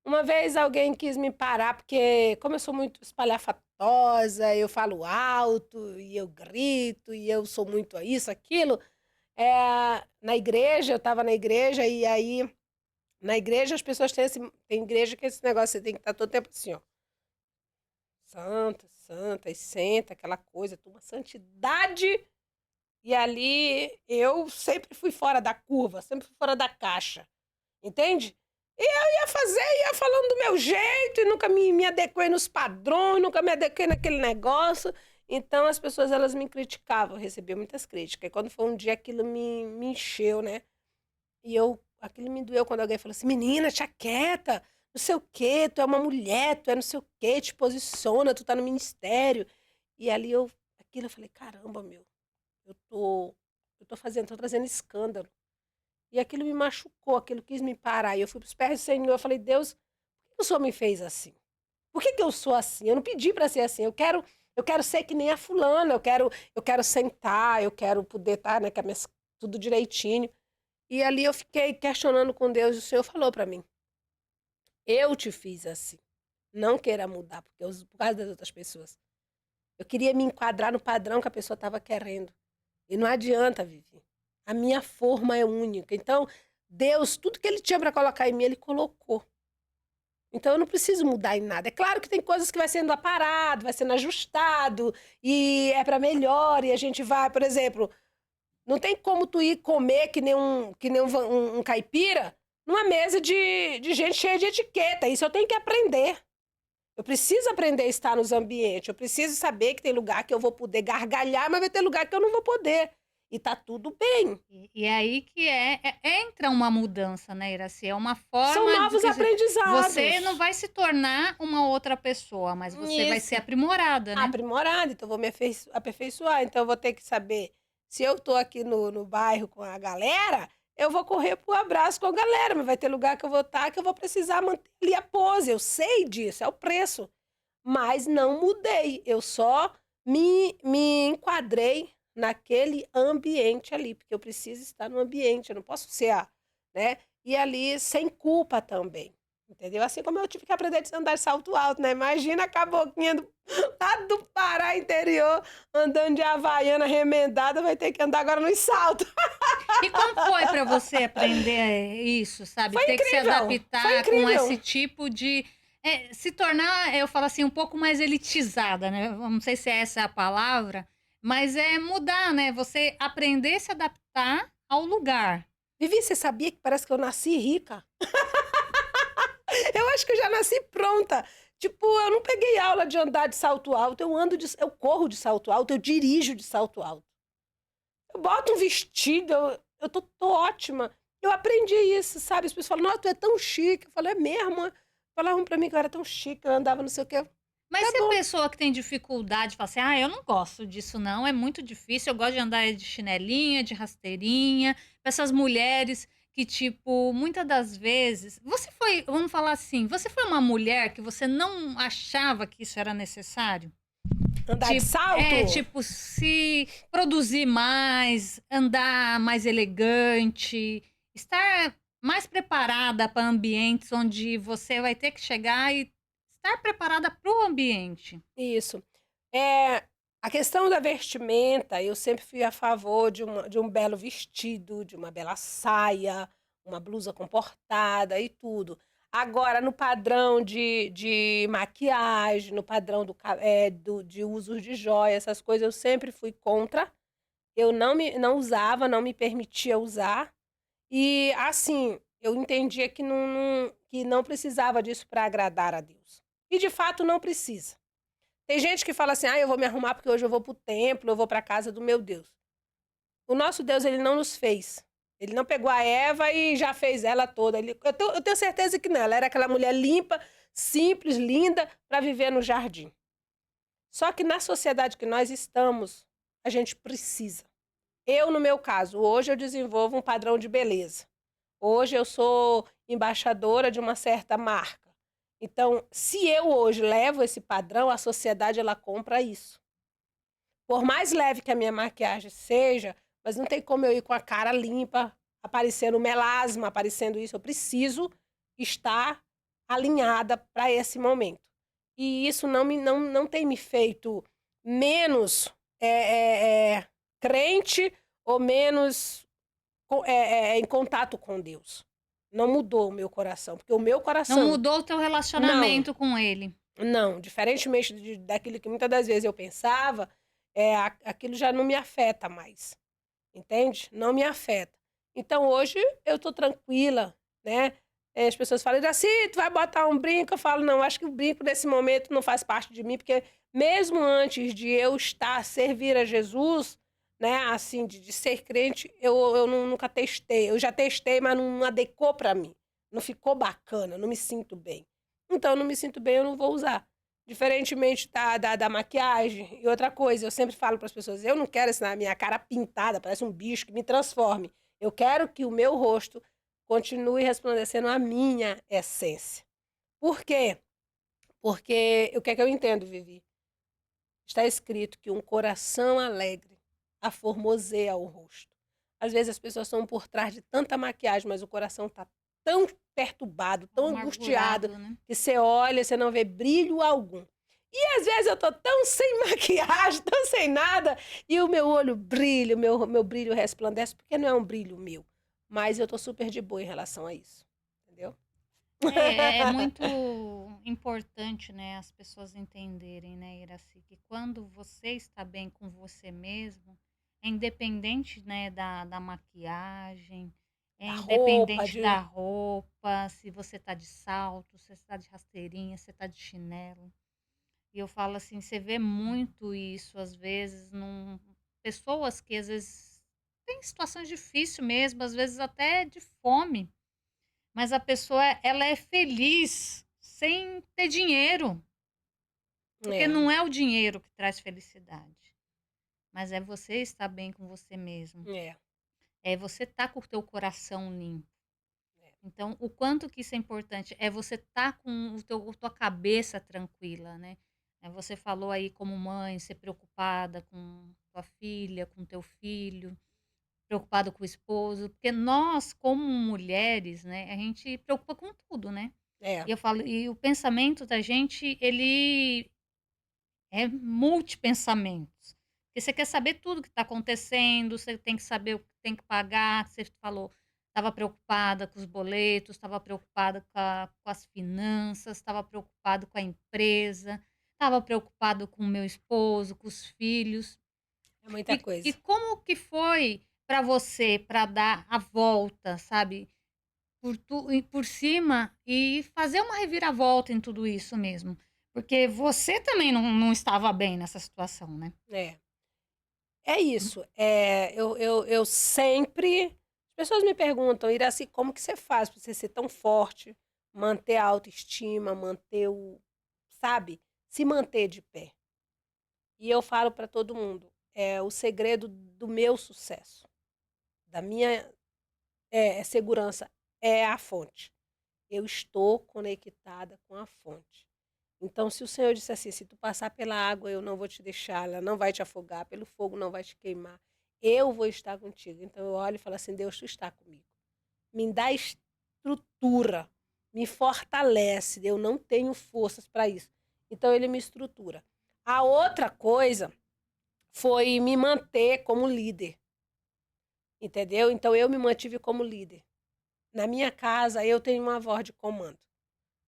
Speaker 2: Uma vez alguém quis me parar, porque como eu sou muito espalhafatosa, eu falo alto, e eu grito, e eu sou muito isso, aquilo. Na igreja, eu estava na igreja, e aí, na igreja as pessoas têm tem igreja que esse negócio, você tem que estar todo tempo assim, ó. Santa, santa, e senta, aquela coisa, uma santidade. E ali eu sempre fui fora da curva, sempre fui fora da caixa, entende? Ia fazer, ia falando do meu jeito, e nunca me adequei nos padrões, nunca me adequei naquele negócio. Então as pessoas elas me criticavam, eu recebia muitas críticas. E quando foi um dia aquilo me encheu, né? Aquilo me doeu quando alguém falou assim: menina, tia quieta, não sei o quê, tu é uma mulher, tu é não sei o quê, te posiciona, tu tá no ministério. E ali aquilo eu falei: caramba, meu, tô trazendo escândalo. E aquilo me machucou, aquilo quis me parar. E eu fui para os pés do Senhor, eu falei: Deus, por que o Senhor me fez assim? Por que eu sou assim? Eu não pedi para ser assim. Eu quero ser que nem a fulana, eu quero sentar, eu quero poder estar, né, tudo direitinho. E ali eu fiquei questionando com Deus, e o Senhor falou para mim: eu te fiz assim. Não queira mudar por causa das outras pessoas. Eu queria me enquadrar no padrão que a pessoa estava querendo. E não adianta, Vivi. A minha forma é única. Então, Deus, tudo que ele tinha para colocar em mim, ele colocou. Então, eu não preciso mudar em nada. É claro que tem coisas que vai sendo aparado, vai sendo ajustado, e é para melhor, e a gente vai, por exemplo, não tem como tu ir comer que nem um caipira numa mesa de gente cheia de etiqueta. Isso eu tenho que aprender. Eu preciso aprender a estar nos ambientes. Eu preciso saber que tem lugar que eu vou poder gargalhar, mas vai ter lugar que eu não vou poder. E tá tudo bem.
Speaker 1: E aí que entra uma mudança, né, Iraci? É uma
Speaker 2: São
Speaker 1: forma de
Speaker 2: novos
Speaker 1: que você não
Speaker 2: aprendizados.
Speaker 1: vai se tornar uma outra pessoa, mas você vai ser
Speaker 2: Isso.
Speaker 1: aprimorada, né?
Speaker 2: Aprimorado, então eu vou me aperfeiçoar. Então eu vou ter que saber, se eu tô aqui no bairro com a galera, eu vou correr pro abraço com a galera, mas vai ter lugar que eu vou estar que eu vou precisar manter ali a pose. Eu sei disso, é o preço. Mas não mudei, eu só me enquadrei naquele ambiente ali, porque eu preciso estar no ambiente, eu não posso ser né? E ali sem culpa também, entendeu? Assim como eu tive que aprender a andar de salto alto, né? Imagina a caboquinha lá do Pará interior, andando de havaiana remendada, vai ter que andar agora nos saltos.
Speaker 1: E como foi para você aprender isso, sabe?
Speaker 2: Foi
Speaker 1: Ter que se
Speaker 2: incrível, foi
Speaker 1: adaptar com esse
Speaker 2: incrível.
Speaker 1: tipo de. Se tornar, eu falo assim, um pouco mais elitizada, né? Eu não sei se essa é a palavra, mas é mudar, né? Você aprender a se adaptar ao lugar.
Speaker 2: Vivi, você sabia que parece que eu nasci rica? Eu acho que eu já nasci pronta. Tipo, eu não peguei aula de andar de salto alto, eu corro de salto alto, eu dirijo de salto alto. Eu boto um vestido, eu tô ótima. Eu aprendi isso, sabe? As pessoas falam: "Nossa, tu é tão chique". Eu falo: "É mesmo?" Falavam pra mim que eu era tão chique, eu andava não sei o quê.
Speaker 1: Mas
Speaker 2: Tá
Speaker 1: se a
Speaker 2: bom.
Speaker 1: pessoa que tem dificuldade fala assim, ah, eu não gosto disso não, é muito difícil, eu gosto de andar de chinelinha, de rasteirinha, essas mulheres que, tipo, muitas das vezes, você foi, vamos falar assim, você foi uma mulher que você não achava que isso era necessário?
Speaker 2: Andar de
Speaker 1: Tipo,
Speaker 2: salto?
Speaker 1: tipo, se produzir mais, andar mais elegante, estar mais preparada para ambientes onde você vai ter que chegar e estar preparada para o ambiente.
Speaker 2: Isso. É, a questão da vestimenta, eu sempre fui a favor de um belo vestido, de uma bela saia, uma blusa comportada e tudo. Agora, no padrão de maquiagem, no padrão de uso de joia, essas coisas, eu sempre fui contra. Eu não usava, não me permitia usar. E, assim, eu entendia que não precisava disso para agradar a Deus. E, de fato, não precisa. Tem gente que fala assim: "Ah, eu vou me arrumar porque hoje eu vou para o templo, eu vou para a casa do meu Deus". O nosso Deus, ele não nos fez. Ele não pegou a Eva e já fez ela toda. Eu tenho certeza que não. Ela era aquela mulher limpa, simples, linda, para viver no jardim. Só que na sociedade que nós estamos, a gente precisa. Eu, no meu caso, hoje eu desenvolvo um padrão de beleza. Hoje eu sou embaixadora de uma certa marca. Então, se eu hoje levo esse padrão, a sociedade ela compra isso. Por mais leve que a minha maquiagem seja, mas não tem como eu ir com a cara limpa, aparecendo melasma, aparecendo isso. Eu preciso estar alinhada para esse momento. E isso não tem me feito menos crente ou menos em contato com Deus. Não mudou o meu coração, porque o meu
Speaker 1: Não
Speaker 2: coração,
Speaker 1: mudou o teu
Speaker 2: não,
Speaker 1: relacionamento com ele.
Speaker 2: não, diferentemente daquilo que muitas das vezes eu pensava, aquilo já não me afeta mais, entende? Não me afeta. Então hoje eu tô tranquila, né? As pessoas falam assim: tu vai botar um brinco? Eu falo: não, acho que o brinco nesse momento não faz parte de mim, porque mesmo antes de eu servir a Jesus, né, assim, de ser crente, eu nunca testei. Eu já testei, mas não adequou para mim. Não ficou bacana, não me sinto bem. Então, eu não me sinto bem, eu não vou usar. Diferentemente da maquiagem. E outra coisa, eu sempre falo para as pessoas: eu não quero a minha cara pintada, parece um bicho que me transforme. Eu quero que o meu rosto continue resplandecendo a minha essência. Por quê? Porque o que é que eu entendo, Vivi? Está escrito que um coração alegre aformoseia o rosto. Às vezes as pessoas estão por trás de tanta maquiagem, mas o coração está tão perturbado, tão angustiado,
Speaker 1: Amargurado, né?
Speaker 2: que você olha e você não vê brilho algum. E às vezes eu tô tão sem maquiagem, tão sem nada, e o meu olho brilha, o meu brilho resplandece, porque não é um brilho meu. Mas eu tô super de boa em relação a isso. Entendeu?
Speaker 1: É muito importante, né, as pessoas entenderem, né, Iraci, que quando você está bem com você mesmo, é independente, né, da maquiagem, é
Speaker 2: A roupa
Speaker 1: independente da
Speaker 2: de.
Speaker 1: roupa, se você tá de salto, se você tá de rasteirinha, se você tá de chinelo. E eu falo assim, você vê muito isso às vezes pessoas que às vezes têm situações difíceis mesmo, às vezes até de fome, mas a pessoa ela é feliz sem ter dinheiro, porque
Speaker 2: É,
Speaker 1: não é o dinheiro que traz felicidade, mas é você estar bem com você mesmo,
Speaker 2: é.
Speaker 1: é você estar com o teu coração limpo. Então, o quanto que isso é importante, é você estar com tua cabeça tranquila, né. Você falou aí como mãe, ser preocupada com tua filha, com teu filho, preocupado com o esposo, porque nós como mulheres, né, a gente preocupa com tudo, né.
Speaker 2: É.
Speaker 1: E eu falo e o pensamento da gente, ele é multipensamentos, porque você quer saber tudo que está acontecendo, você tem que saber o que tem que pagar, você falou, estava preocupada com os boletos, estava preocupada com as finanças, estava preocupado com a empresa, estava preocupado com o meu esposo, com os filhos.
Speaker 2: É muita
Speaker 1: E
Speaker 2: coisa.
Speaker 1: como que foi para você, para dar a volta, sabe, por cima e fazer uma reviravolta em tudo isso mesmo? Porque você também não estava bem nessa situação, né?
Speaker 2: É. É isso. Eu sempre. As pessoas me perguntam: Iraci, como que você faz para você ser tão forte, manter a autoestima, manter o. Sabe? Se manter de pé. E eu falo para todo mundo: é o segredo do meu sucesso, da minha segurança, é a fonte. Eu estou conectada com a fonte. Então, se o Senhor disse assim: se tu passar pela água, eu não vou te deixar, ela não vai te afogar, pelo fogo não vai te queimar, eu vou estar contigo. Então, eu olho e falo assim: Deus, tu está comigo. me dá estrutura, me fortalece. Eu não tenho forças para isso. Então, ele me estrutura. A outra coisa foi me manter como líder, entendeu? Então, eu me mantive como líder. Na minha casa, eu tenho uma voz de comando.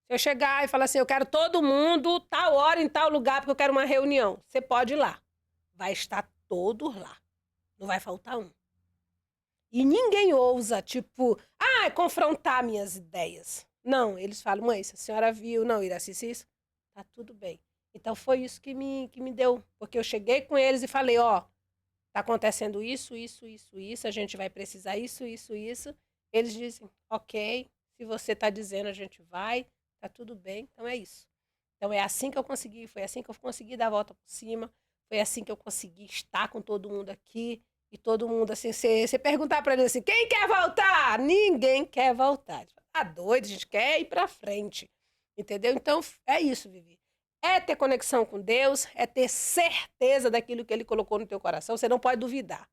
Speaker 2: Se eu chegar e falar assim, eu quero todo mundo, tal hora, em tal lugar, porque eu quero uma reunião, você pode ir lá. Vai estar todos lá. Não vai faltar um. E ninguém ousa, tipo, confrontar minhas ideias. Não, eles falam, mãe, se a senhora viu, não, Iraci, se isso, tá tudo bem. Então foi isso que me deu, porque eu cheguei com eles e falei, ó, tá acontecendo isso, isso, isso, isso, a gente vai precisar isso, isso, isso. Eles dizem, ok, se você tá dizendo, a gente vai, tá tudo bem, então é isso. Então é assim que eu consegui, foi assim que eu consegui dar a volta por cima, foi assim que eu consegui estar com todo mundo aqui, e todo mundo assim, você perguntar para eles assim, quem quer voltar? Ninguém quer voltar. Tá doido, a gente quer ir para frente. Entendeu? Então é isso, Vivi. É ter conexão com Deus, é ter certeza daquilo que ele colocou no teu coração, você não pode duvidar.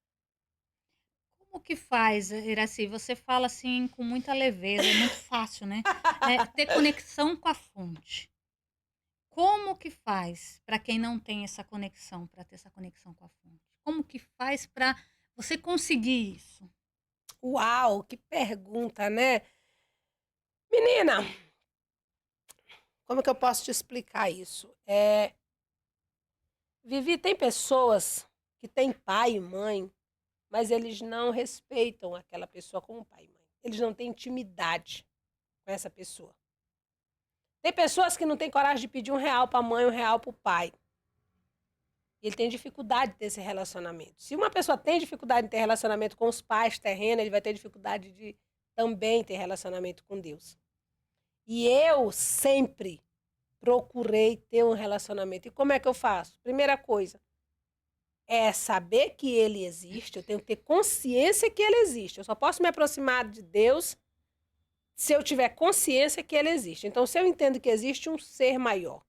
Speaker 1: Como que faz, Iraci? Você fala assim com muita leveza, é muito fácil, né? Ter conexão com a fonte. Como que faz para quem não tem essa conexão, para ter essa conexão com a fonte? Como que faz para você conseguir isso?
Speaker 2: Uau, que pergunta, né? Menina, como que eu posso te explicar isso? Vivi, tem pessoas que têm pai e mãe, mas eles não respeitam aquela pessoa como pai e mãe. Eles não têm intimidade com essa pessoa. Tem pessoas que não têm coragem de pedir R$ 1 para a mãe, R$ 1 para o pai. Ele tem dificuldade de ter esse relacionamento. Se uma pessoa tem dificuldade de ter relacionamento com os pais terrenos, ele vai ter dificuldade de também ter relacionamento com Deus. E eu sempre procurei ter um relacionamento. E como é que eu faço? Primeira coisa, é saber que ele existe, eu tenho que ter consciência que ele existe. Eu só posso me aproximar de Deus se eu tiver consciência que ele existe. Então, se eu entendo que existe um ser maior,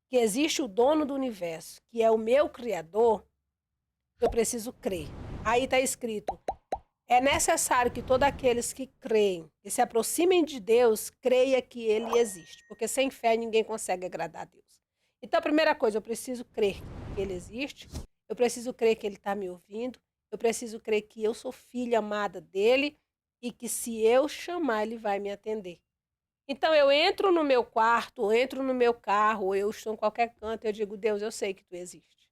Speaker 2: que existe o dono do universo, que é o meu criador, eu preciso crer. Aí está escrito: é necessário que todos aqueles que creem, que se aproximem de Deus, creia que ele existe, porque sem fé ninguém consegue agradar a Deus. Então, a primeira coisa, eu preciso crer que ele existe, eu preciso crer que ele está me ouvindo, eu preciso crer que eu sou filha amada dele e que se eu chamar, ele vai me atender. Então, eu entro no meu quarto, ou entro no meu carro, ou eu estou em qualquer canto, eu digo, Deus, eu sei que tu existe.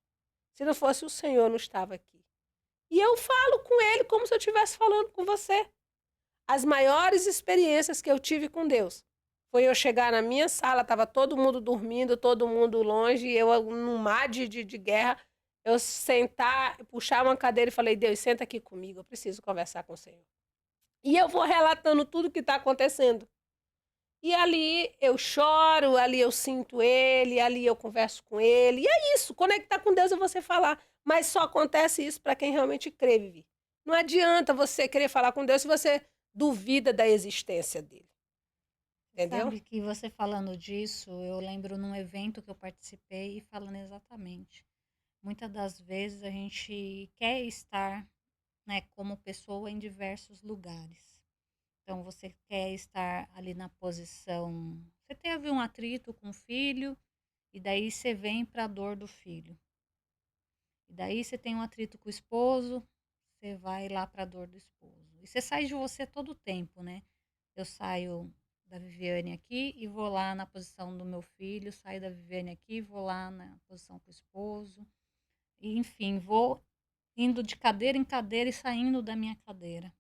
Speaker 2: Se não fosse o Senhor, eu não estava aqui. E eu falo com ele como se eu estivesse falando com você. As maiores experiências que eu tive com Deus foi eu chegar na minha sala, estava todo mundo dormindo, todo mundo longe, eu num mar de guerra, eu sentar, puxar uma cadeira e falei, Deus, senta aqui comigo, eu preciso conversar com o Senhor. E eu vou relatando tudo o que está acontecendo. E ali eu choro, ali eu sinto ele, ali eu converso com ele. E é isso, conectar com Deus é você falar. Mas só acontece isso para quem realmente crê, Vivi. Não adianta você querer falar com Deus se você duvida da existência dele. Entendeu?
Speaker 1: Sabe que você falando disso, eu lembro num evento que eu participei e falando exatamente. Muitas das vezes a gente quer estar, né, como pessoa em diversos lugares. Então você quer estar ali na posição. Você teve um atrito com o filho, e daí você vem para a dor do filho. E daí você tem um atrito com o esposo, você vai lá para a dor do esposo. E você sai de você todo o tempo, né? Eu saio da Viviane aqui e vou lá na posição do meu filho, saio da Viviane aqui e vou lá na posição com o esposo. E, enfim, vou indo de cadeira em cadeira e saindo da minha cadeira.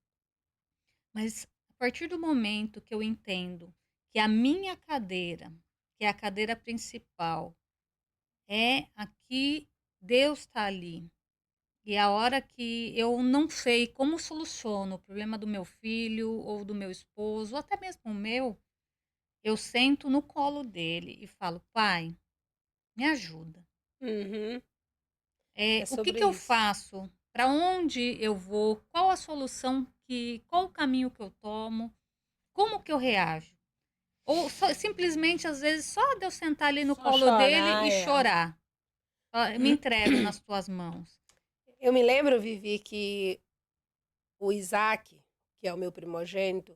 Speaker 1: Mas a partir do momento que eu entendo que a minha cadeira, que é a cadeira principal, é aqui, Deus está ali. E a hora que eu não sei como soluciono o problema do meu filho ou do meu esposo, ou até mesmo o meu, eu sento no colo dele e falo: pai, me ajuda.
Speaker 2: Uhum. É
Speaker 1: O que
Speaker 2: sobre
Speaker 1: que eu
Speaker 2: isso.
Speaker 1: faço? Para onde eu vou? Qual a solução qual o caminho que eu tomo? Como que eu reajo? Ou simplesmente, às vezes, só de eu sentar ali no
Speaker 2: Só
Speaker 1: colo dele
Speaker 2: chorar,
Speaker 1: e
Speaker 2: é.
Speaker 1: chorar. Me entrego nas tuas mãos.
Speaker 2: Eu me lembro, Vivi, que o Isaac, que é o meu primogênito,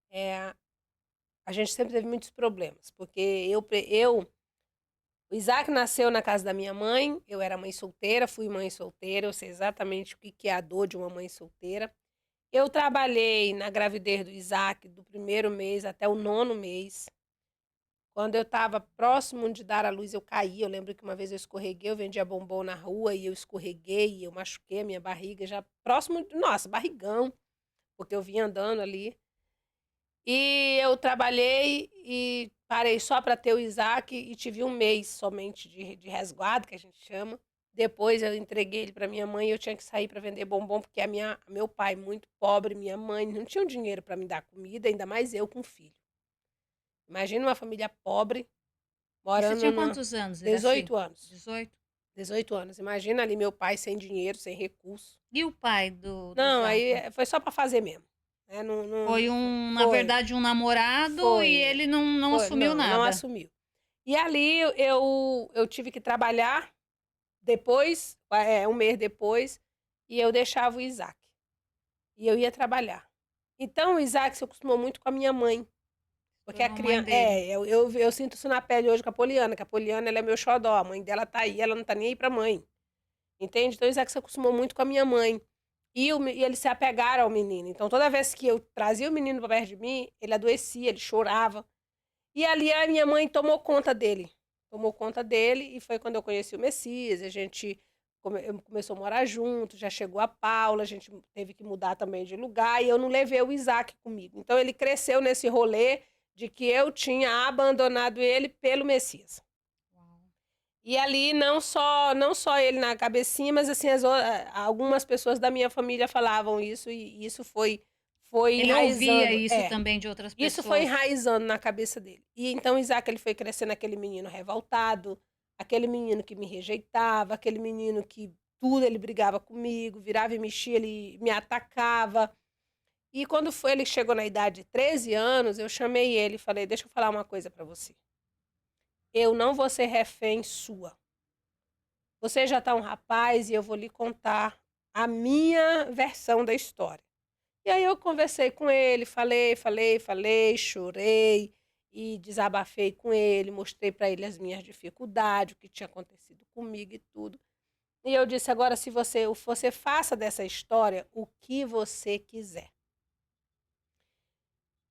Speaker 2: é, a gente sempre teve muitos problemas, porque o Isaac nasceu na casa da minha mãe, eu era mãe solteira, fui mãe solteira, eu sei exatamente o que que é a dor de uma mãe solteira. Eu trabalhei na gravidez do Isaac do primeiro mês até o 9º mês. Quando eu estava próximo de dar à luz, eu caí. Eu lembro que uma vez eu escorreguei, eu vendia bombom na rua e eu escorreguei, e eu machuquei a minha barriga, já próximo, nossa, barrigão, porque eu vinha andando ali. E eu trabalhei e parei só para ter o Isaac e tive um mês somente de resguardo, que a gente chama. Depois eu entreguei ele para minha mãe e eu tinha que sair para vender bombom, porque meu pai, muito pobre, minha mãe, não tinham dinheiro para me dar comida, ainda mais eu com filho. Imagina uma família pobre,
Speaker 1: E você
Speaker 2: morando
Speaker 1: tinha
Speaker 2: numa...
Speaker 1: quantos anos, Iraci?
Speaker 2: 18 anos.
Speaker 1: 18?
Speaker 2: 18 anos. Imagina ali meu pai sem dinheiro, sem recurso.
Speaker 1: E o pai do
Speaker 2: Não, aí
Speaker 1: Isaac?
Speaker 2: foi só para fazer mesmo. Né?
Speaker 1: Foi um, na
Speaker 2: Foi,
Speaker 1: verdade, um namorado e
Speaker 2: foi,
Speaker 1: ele não
Speaker 2: foi.
Speaker 1: assumiu
Speaker 2: Não
Speaker 1: nada.
Speaker 2: assumiu. E ali eu tive que trabalhar depois, um mês depois, e eu deixava o Isaac. E eu ia trabalhar. Então o Isaac se acostumou muito com a minha mãe. Porque a
Speaker 1: Tornou mãe
Speaker 2: criança.
Speaker 1: dele.
Speaker 2: Eu sinto isso na pele hoje com a Poliana, que a Poliana ela é meu xodó. A mãe dela tá aí, ela não tá nem aí pra mãe. Entende? Então o Isaac se acostumou muito com a minha mãe. E eles se apegaram ao menino. Então toda vez que eu trazia o menino pra perto de mim, ele adoecia, ele chorava. E ali a minha mãe tomou conta dele. Tomou conta dele e foi quando eu conheci o Messias. A gente começou a morar junto, já chegou a Paula, a gente teve que mudar também de lugar e eu não levei o Isaac comigo. Então ele cresceu nesse rolê de que eu tinha abandonado ele pelo Messias.
Speaker 1: Uau.
Speaker 2: E ali não só ele na cabecinha, mas assim algumas pessoas da minha família falavam isso e isso foi
Speaker 1: Ele ouvia
Speaker 2: enraizando.
Speaker 1: isso também de outras
Speaker 2: Isso foi
Speaker 1: pessoas.
Speaker 2: enraizando na cabeça dele. E então Isaac ele foi crescendo aquele menino revoltado, aquele menino que me rejeitava, aquele menino que tudo ele brigava comigo, virava e mexia, ele me atacava. E quando ele chegou na idade de 13 anos, eu chamei ele e falei: "Deixa eu falar uma coisa para você. Eu não vou ser refém sua. Você já tá um rapaz e eu vou lhe contar a minha versão da história." E aí eu conversei com ele, falei, chorei e desabafei com ele, mostrei para ele as minhas dificuldades, o que tinha acontecido comigo e tudo. E eu disse: "Agora, se você faça dessa história o que você quiser."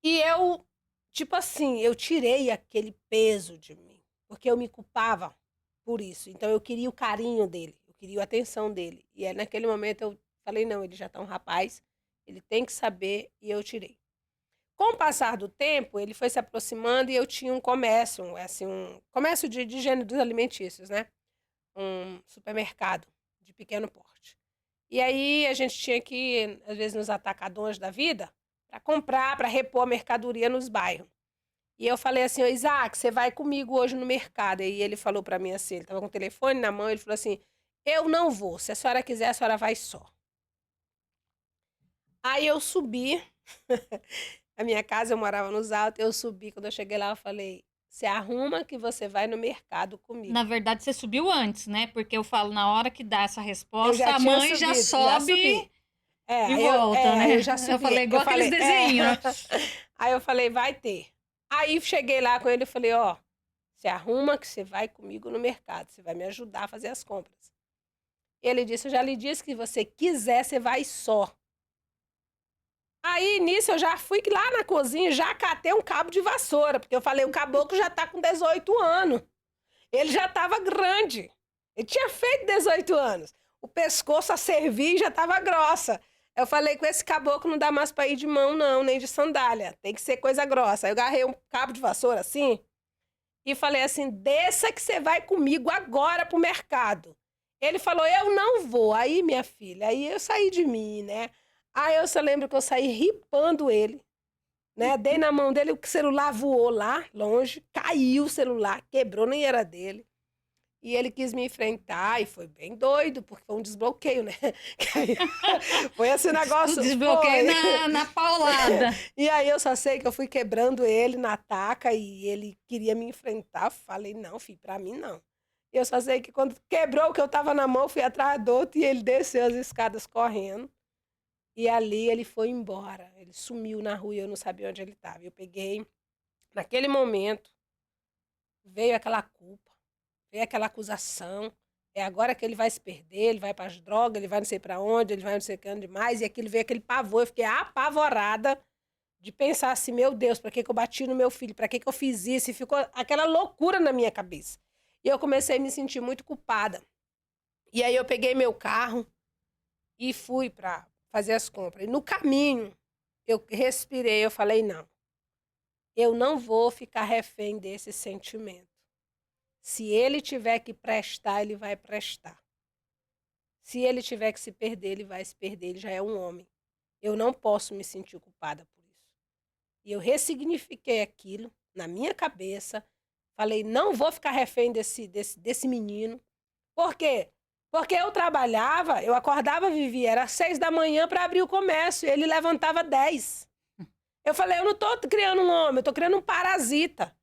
Speaker 2: E eu, tipo assim, eu tirei aquele peso de mim, porque eu me culpava por isso. Então eu queria o carinho dele, eu queria a atenção dele. E aí, naquele momento eu falei: "Não, ele já tá um rapaz, ele tem que saber", e eu tirei. Com o passar do tempo, ele foi se aproximando e eu tinha um comércio, assim, um comércio de gêneros alimentícios, né? Um supermercado de pequeno porte. E aí a gente tinha que ir, às vezes, nos atacadões da vida para comprar, para repor a mercadoria nos bairros. E eu falei assim: "Ô Isaac, você vai comigo hoje no mercado." E ele falou para mim assim, ele estava com o telefone na mão, ele falou assim: "Eu não vou, se a senhora quiser, a senhora vai só." Aí eu subi, a minha casa eu morava nos altos, eu subi, quando eu cheguei lá eu falei: "Se arruma que você vai no mercado comigo."
Speaker 1: Na verdade, você subiu antes, né? Porque eu falo, na hora que dá essa
Speaker 2: Eu
Speaker 1: resposta,
Speaker 2: já
Speaker 1: a
Speaker 2: tinha
Speaker 1: mãe já
Speaker 2: subido, já
Speaker 1: sobe
Speaker 2: subi. É,
Speaker 1: e volta,
Speaker 2: aí eu
Speaker 1: né?
Speaker 2: já
Speaker 1: Eu
Speaker 2: subi.
Speaker 1: falei, igual aqueles desenhos, né?
Speaker 2: Aí eu falei: "Vai ter." Aí cheguei lá com ele e falei: "Ó, se arruma que você vai comigo no mercado, você vai me ajudar a fazer as compras." Ele disse: "Eu já lhe disse que se você quiser, você vai só." Aí, nisso, eu já fui lá na cozinha, já catei um cabo de vassoura, porque eu falei: "O caboclo já tá com 18 anos. Ele já tava grande. Ele tinha feito 18 anos. O pescoço a servir já tava grossa." Eu falei: "Com esse caboclo não dá mais pra ir de mão, não, nem de sandália. Tem que ser coisa grossa." Aí eu agarrei um cabo de vassoura assim e falei assim: "Desça que você vai comigo agora pro mercado." Ele falou: "Eu não vou." Aí, minha filha, aí eu saí de mim, né? Aí eu só lembro que eu saí ripando ele, né? Dei na mão dele, o celular voou lá longe, caiu o celular, quebrou, nem era dele. E ele quis me enfrentar e foi bem doido, porque foi um desbloqueio, né? Foi esse negócio,
Speaker 1: Desbloqueio
Speaker 2: foi.
Speaker 1: na paulada.
Speaker 2: E aí eu só sei que eu fui quebrando ele na taca e ele queria me enfrentar. Falei: "Não, filho, pra mim não." Eu só sei que quando quebrou o que eu tava na mão, eu fui atrás do outro e ele desceu as escadas correndo. E ali ele foi embora. Ele sumiu na rua e eu não sabia onde ele estava. Eu peguei, naquele momento, veio aquela culpa, veio aquela acusação. É agora que ele vai se perder, ele vai para as drogas, ele vai não sei para onde, ele vai não sei o que onde mais. E aquilo veio aquele pavor. Eu fiquei apavorada de pensar assim, meu Deus, para que eu bati no meu filho? Para que eu fiz isso? E ficou aquela loucura na minha cabeça. E eu comecei a me sentir muito culpada. E aí eu peguei meu carro e fui para fazer as compras. E no caminho, eu respirei, eu falei, não, eu não vou ficar refém desse sentimento. Se ele tiver que prestar, ele vai prestar. Se ele tiver que se perder, ele vai se perder, ele já é um homem. Eu não posso me sentir culpada por isso. E eu ressignifiquei aquilo na minha cabeça, falei, não vou ficar refém desse menino. Por quê? Porque eu trabalhava, eu acordava, vivia, era 6 da manhã para abrir o comércio, e ele levantava 10. Eu falei, eu não estou criando um homem, eu estou criando um parasita.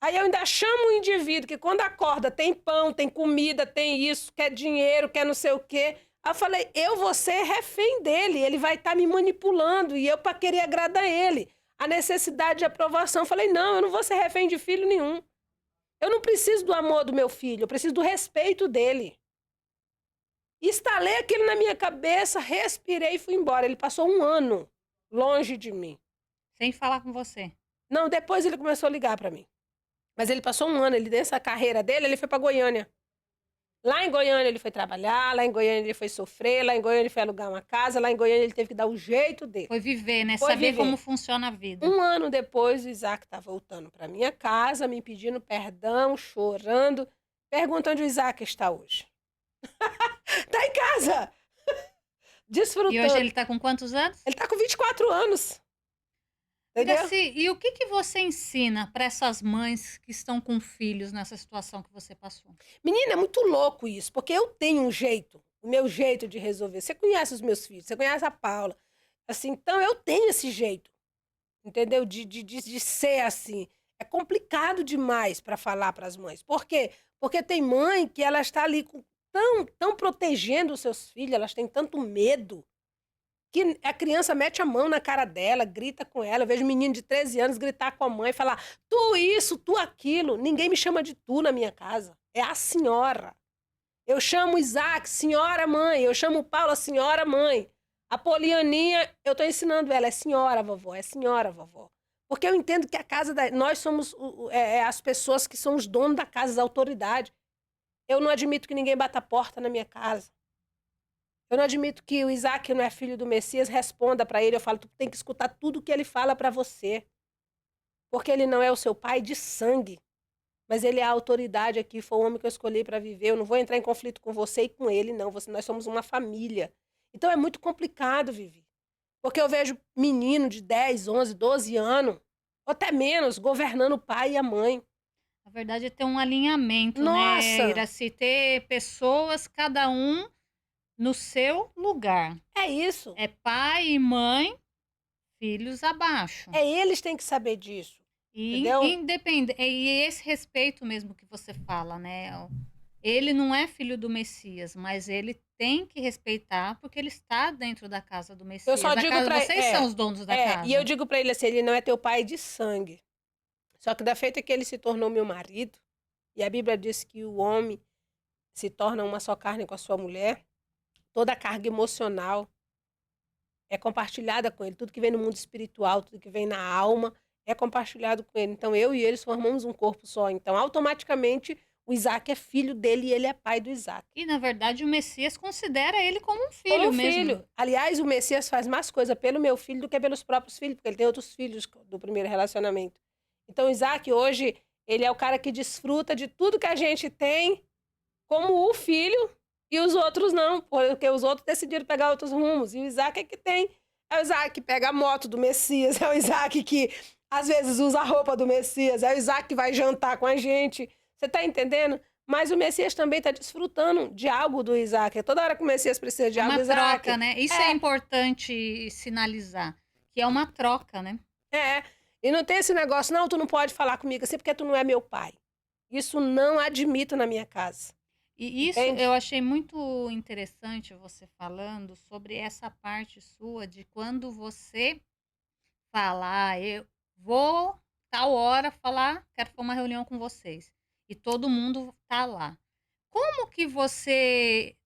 Speaker 2: Aí eu ainda chamo o indivíduo que quando acorda tem pão, tem comida, tem isso, quer dinheiro, quer não sei o quê. Aí eu falei, eu vou ser refém dele, ele vai estar me manipulando e eu para querer agradar ele. A necessidade de aprovação. Eu falei, não, eu não vou ser refém de filho nenhum. Eu não preciso do amor do meu filho, eu preciso do respeito dele. Instalei aquilo na minha cabeça, respirei e fui embora. Ele passou 1 ano longe de mim.
Speaker 1: Sem falar com você.
Speaker 2: Não, depois ele começou a ligar para mim. Mas ele passou 1 ano, ele nessa carreira dele, ele foi para Goiânia. Lá em Goiânia ele foi trabalhar, lá em Goiânia ele foi sofrer, lá em Goiânia ele foi alugar uma casa, lá em Goiânia ele teve que dar o jeito dele.
Speaker 1: Foi viver, né?
Speaker 2: Foi
Speaker 1: Saber
Speaker 2: viver.
Speaker 1: como funciona a vida.
Speaker 2: 1 ano depois, o Isaac tá voltando para minha casa, me pedindo perdão, chorando. Pergunta onde o Isaac está hoje. Tá em casa! Desfrutando.
Speaker 1: E hoje ele tá com quantos anos?
Speaker 2: Ele tá com 24 anos. Entendeu?
Speaker 1: Iraci, e o que você ensina para essas mães que estão com filhos nessa situação que você passou?
Speaker 2: Menina, é muito louco isso, porque eu tenho um jeito, o meu jeito de resolver. Você conhece os meus filhos, você conhece a Paula. Assim, então eu tenho esse jeito, entendeu? De ser assim. É complicado demais para falar para as mães. Por quê? Porque tem mãe que ela está ali tão protegendo os seus filhos, elas têm tanto medo que a criança mete a mão na cara dela, grita com ela. Eu vejo um menino de 13 anos gritar com a mãe e falar: tu isso, tu aquilo. Ninguém me chama de tu na minha casa. É a senhora. Eu chamo Isaac, senhora mãe. Eu chamo Paula, senhora mãe. A Polianinha, eu estou ensinando ela, é senhora vovó, é senhora vovó. Porque eu entendo que a casa nós somos as pessoas que são os donos da casa, a autoridade. Eu não admito que ninguém bata a porta na minha casa. Eu não admito que o Isaac não é filho do Messias, responda para ele. Eu falo, tu tem que escutar tudo que ele fala para você. Porque ele não é o seu pai de sangue. Mas ele é a autoridade aqui, foi o homem que eu escolhi para viver. Eu não vou entrar em conflito com você e com ele, não. Nós somos uma família. Então é muito complicado, Vivi. Porque eu vejo menino de 10, 11, 12 anos, ou até menos, governando o pai e a mãe.
Speaker 1: Na verdade, é ter um alinhamento,
Speaker 2: Nossa!
Speaker 1: né, Iraci? Ter pessoas, cada um no seu lugar.
Speaker 2: É isso.
Speaker 1: É pai e mãe, filhos abaixo.
Speaker 2: É eles têm que saber disso.
Speaker 1: E
Speaker 2: Entendeu?
Speaker 1: e esse respeito mesmo que você fala, né? Ele não é filho do Messias, mas ele tem que respeitar porque ele está dentro da casa do Messias.
Speaker 2: Eu só digo para
Speaker 1: Vocês são os donos da casa.
Speaker 2: E eu digo para ele assim, ele não é teu pai de sangue. Só que da feita que ele se tornou meu marido, e a Bíblia diz que o homem se torna uma só carne com a sua mulher, toda a carga emocional é compartilhada com ele. Tudo que vem no mundo espiritual, tudo que vem na alma, é compartilhado com ele. Então, eu e eles formamos um corpo só. Então, automaticamente, o Isaac é filho dele e ele é pai do Isaac.
Speaker 1: E, na verdade, o Messias considera ele como um filho
Speaker 2: Como um
Speaker 1: mesmo.
Speaker 2: filho. Aliás, o Messias faz mais coisa pelo meu filho do que pelos próprios filhos, porque ele tem outros filhos do primeiro relacionamento. Então, o Isaac, hoje, ele é o cara que desfruta de tudo que a gente tem como o filho, e os outros não, porque os outros decidiram pegar outros rumos. E o Isaac é que tem. É o Isaac que pega a moto do Messias, é o Isaac que às vezes usa a roupa do Messias, é o Isaac que vai jantar com a gente. Você tá entendendo? Mas o Messias também tá desfrutando de algo do Isaac. Toda hora que o Messias precisa de algo do Isaac.
Speaker 1: Uma troca, né? Isso é importante sinalizar, que é uma troca, né?
Speaker 2: É. E não tem esse negócio, não, tu não pode falar comigo assim porque tu não é meu pai. Isso não admito na minha casa.
Speaker 1: E isso
Speaker 2: entende?
Speaker 1: eu achei muito interessante você falando sobre essa parte sua de quando você fala, eu vou tal hora falar, quero ter uma reunião com vocês. E todo mundo tá lá. Como que você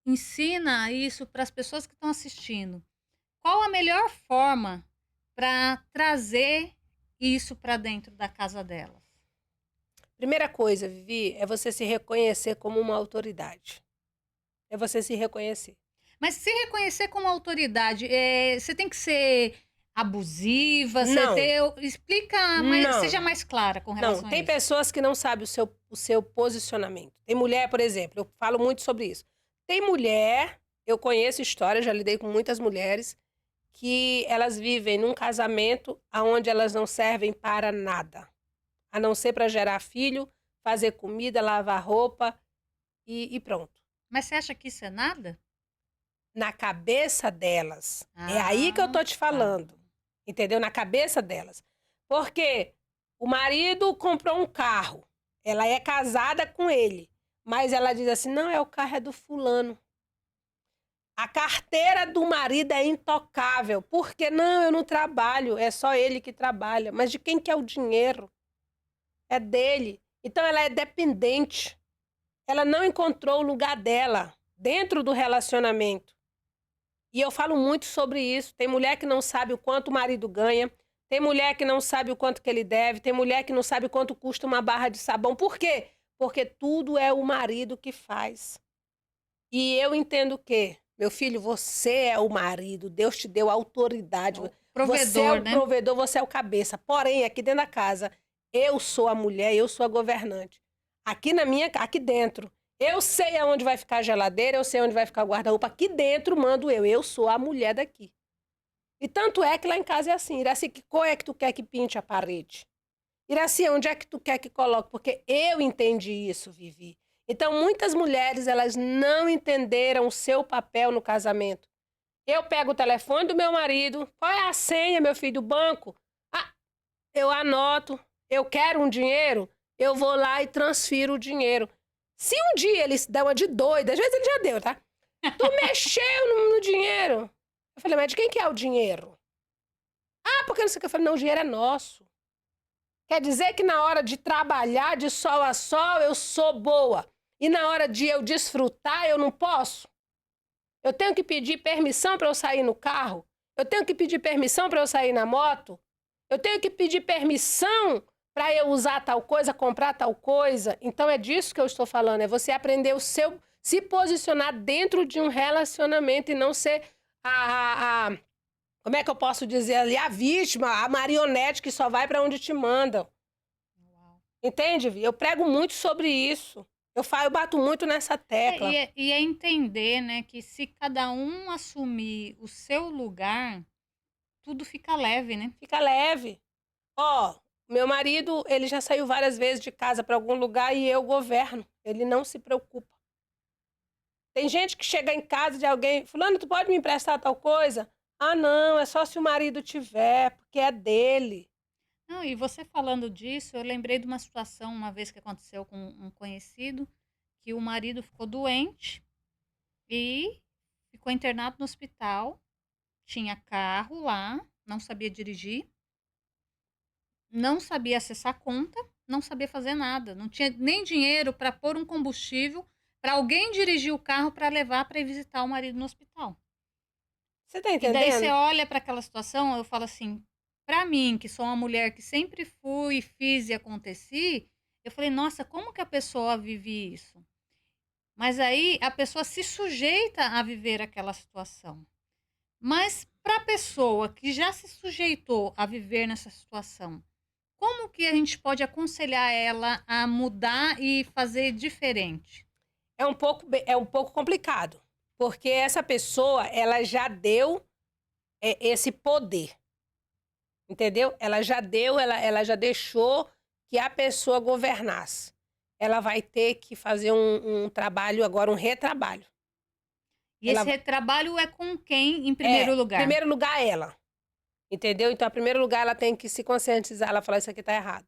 Speaker 1: ensina isso para as pessoas que estão assistindo? Qual a melhor forma para trazer isso para dentro da casa delas?
Speaker 2: Primeira coisa, Vivi, é você se reconhecer como uma autoridade. É você se reconhecer.
Speaker 1: Mas se reconhecer como autoridade, você tem que ser abusiva,
Speaker 2: Não,
Speaker 1: explica, mas seja
Speaker 2: não,
Speaker 1: mais clara com
Speaker 2: não.
Speaker 1: relação a
Speaker 2: Tem
Speaker 1: isso.
Speaker 2: pessoas que não sabem o seu posicionamento. Tem mulher, por exemplo, eu falo muito sobre isso. Tem mulher, eu conheço histórias, já lidei com muitas mulheres, que elas vivem num casamento onde elas não servem para nada, a não ser para gerar filho, fazer comida, lavar roupa e pronto.
Speaker 1: Mas você acha que isso é nada?
Speaker 2: Na cabeça delas. É aí que eu
Speaker 1: Ah,
Speaker 2: tô te
Speaker 1: tá.
Speaker 2: falando. Entendeu? Na cabeça delas. Porque o marido comprou um carro. Ela é casada com ele. Mas ela diz assim: não, o carro é do fulano. A carteira do marido é intocável. Porque não, eu não trabalho. É só ele que trabalha. Mas de quem que é o dinheiro? É dele. Então ela é dependente. Ela não encontrou o lugar dela dentro do relacionamento. E eu falo muito sobre isso. Tem mulher que não sabe o quanto o marido ganha, tem mulher que não sabe o quanto que ele deve, tem mulher que não sabe quanto custa uma barra de sabão. Por quê? Porque tudo é o marido que faz. E eu entendo que, meu filho, você é o marido, Deus te deu
Speaker 1: É
Speaker 2: autoridade,
Speaker 1: o
Speaker 2: você é
Speaker 1: provedor,
Speaker 2: o
Speaker 1: né?
Speaker 2: provedor, você é o cabeça. Porém, aqui dentro da casa, eu sou a mulher, eu sou a governante. Aqui dentro, eu sei aonde vai ficar a geladeira, eu sei onde vai ficar o guarda-roupa. Aqui dentro mando eu sou a mulher daqui. E tanto é que lá em casa é assim, Iraci, que cor é que tu quer que pinte a parede? Iraci, onde é que tu quer que coloque? Porque eu entendi isso, Vivi. Então, muitas mulheres, elas não entenderam o seu papel no casamento. Eu pego o telefone do meu marido, qual é a senha, meu filho, do banco? Ah, eu anoto, eu quero um dinheiro, eu vou lá e transfiro o dinheiro. Se um dia ele se der uma de doida, às vezes ele já deu, tá? Tu mexeu no dinheiro. Eu falei, mas de quem que é o dinheiro? Ah, porque não sei o que. Eu falei, não, o dinheiro é nosso. Quer dizer que na hora de trabalhar de sol a sol eu sou boa. E na hora de eu desfrutar eu não posso? Eu tenho que pedir permissão para eu sair no carro? Eu tenho que pedir permissão para eu sair na moto? Eu tenho que pedir permissão para eu usar tal coisa, comprar tal coisa? Então é disso que eu estou falando, é você aprender se posicionar dentro de um relacionamento e não ser como é que eu posso dizer ali, a vítima, a marionete que só vai para onde te mandam.
Speaker 1: Uau.
Speaker 2: Entende, Vi? Eu prego muito sobre isso. Eu bato muito nessa tecla.
Speaker 1: E é entender, né, que se cada um assumir o seu lugar, tudo fica leve, né?
Speaker 2: Fica leve. Ó, meu marido, ele já saiu várias vezes de casa para algum lugar e eu governo. Ele não se preocupa. Tem gente que chega em casa de alguém, fulano, tu pode me emprestar tal coisa? Ah, não, é só se o marido tiver, porque é dele.
Speaker 1: Não, e você falando disso, eu lembrei de uma situação uma vez que aconteceu com um conhecido, que o marido ficou doente e ficou internado no hospital, tinha carro lá, não sabia dirigir, não sabia acessar a conta, não sabia fazer nada, não tinha nem dinheiro para pôr um combustível para alguém dirigir o carro para levar para ir visitar o marido no hospital.
Speaker 2: Você tá
Speaker 1: E daí você
Speaker 2: entendendo?
Speaker 1: olha para aquela situação, eu falo assim, para mim, que sou uma mulher que sempre fui, fiz e aconteci, eu falei, nossa, como que a pessoa vive isso? Mas aí a pessoa se sujeita a viver aquela situação. Mas para a pessoa que já se sujeitou a viver nessa situação, como que a gente pode aconselhar ela a mudar e fazer diferente?
Speaker 2: É um pouco complicado, porque essa pessoa, ela já deu esse poder, entendeu? Ela já deixou que a pessoa governasse. Ela vai ter que fazer um trabalho agora, um retrabalho.
Speaker 1: E esse
Speaker 2: Ela
Speaker 1: retrabalho é com quem em primeiro
Speaker 2: em
Speaker 1: lugar?
Speaker 2: primeiro lugar, ela, entendeu? Então, em primeiro lugar, ela tem que se conscientizar, ela falar isso aqui tá errado.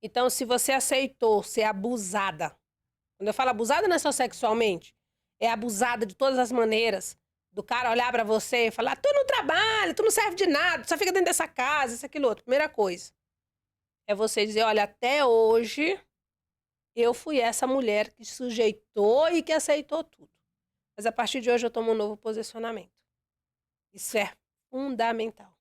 Speaker 2: Então, se você aceitou ser abusada, Quando eu falo abusada, não é só sexualmente. É abusada de todas as maneiras. Do cara olhar pra você e falar: tu não trabalha, tu não serve de nada, tu só fica dentro dessa casa, isso, aquilo, outro. Primeira coisa é você dizer: olha, até hoje eu fui essa mulher que sujeitou e que aceitou tudo. Mas a partir de hoje eu tomo um novo posicionamento. Isso é fundamental.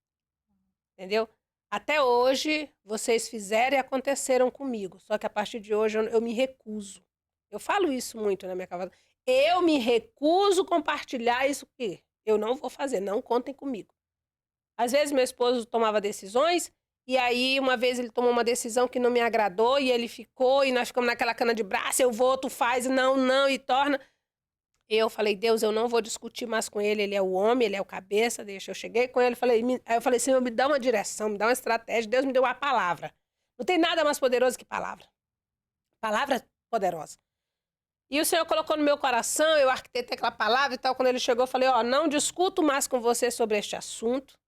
Speaker 2: Entendeu? Até hoje, vocês fizeram e aconteceram comigo. Só que a partir de hoje eu me recuso. Eu falo isso muito na minha cabeça. Eu me recuso a compartilhar isso que eu não vou fazer. Não contem comigo. Às vezes meu esposo tomava decisões e aí uma vez ele tomou uma decisão que não me agradou e ele ficou e nós ficamos naquela cana de braço, eu vou, tu faz, não, não, e torna. Eu falei: Deus, eu não vou discutir mais com ele é o homem, ele é o cabeça, deixa. Eu cheguei com ele, aí eu falei: Senhor, me dá uma direção, me dá uma estratégia. Deus me deu a palavra. Não tem nada mais poderoso que palavra. Palavra poderosa. E o Senhor colocou no meu coração, eu arquitetei aquela palavra e tal. Quando ele chegou, eu falei: ó, não discuto mais com você sobre este assunto.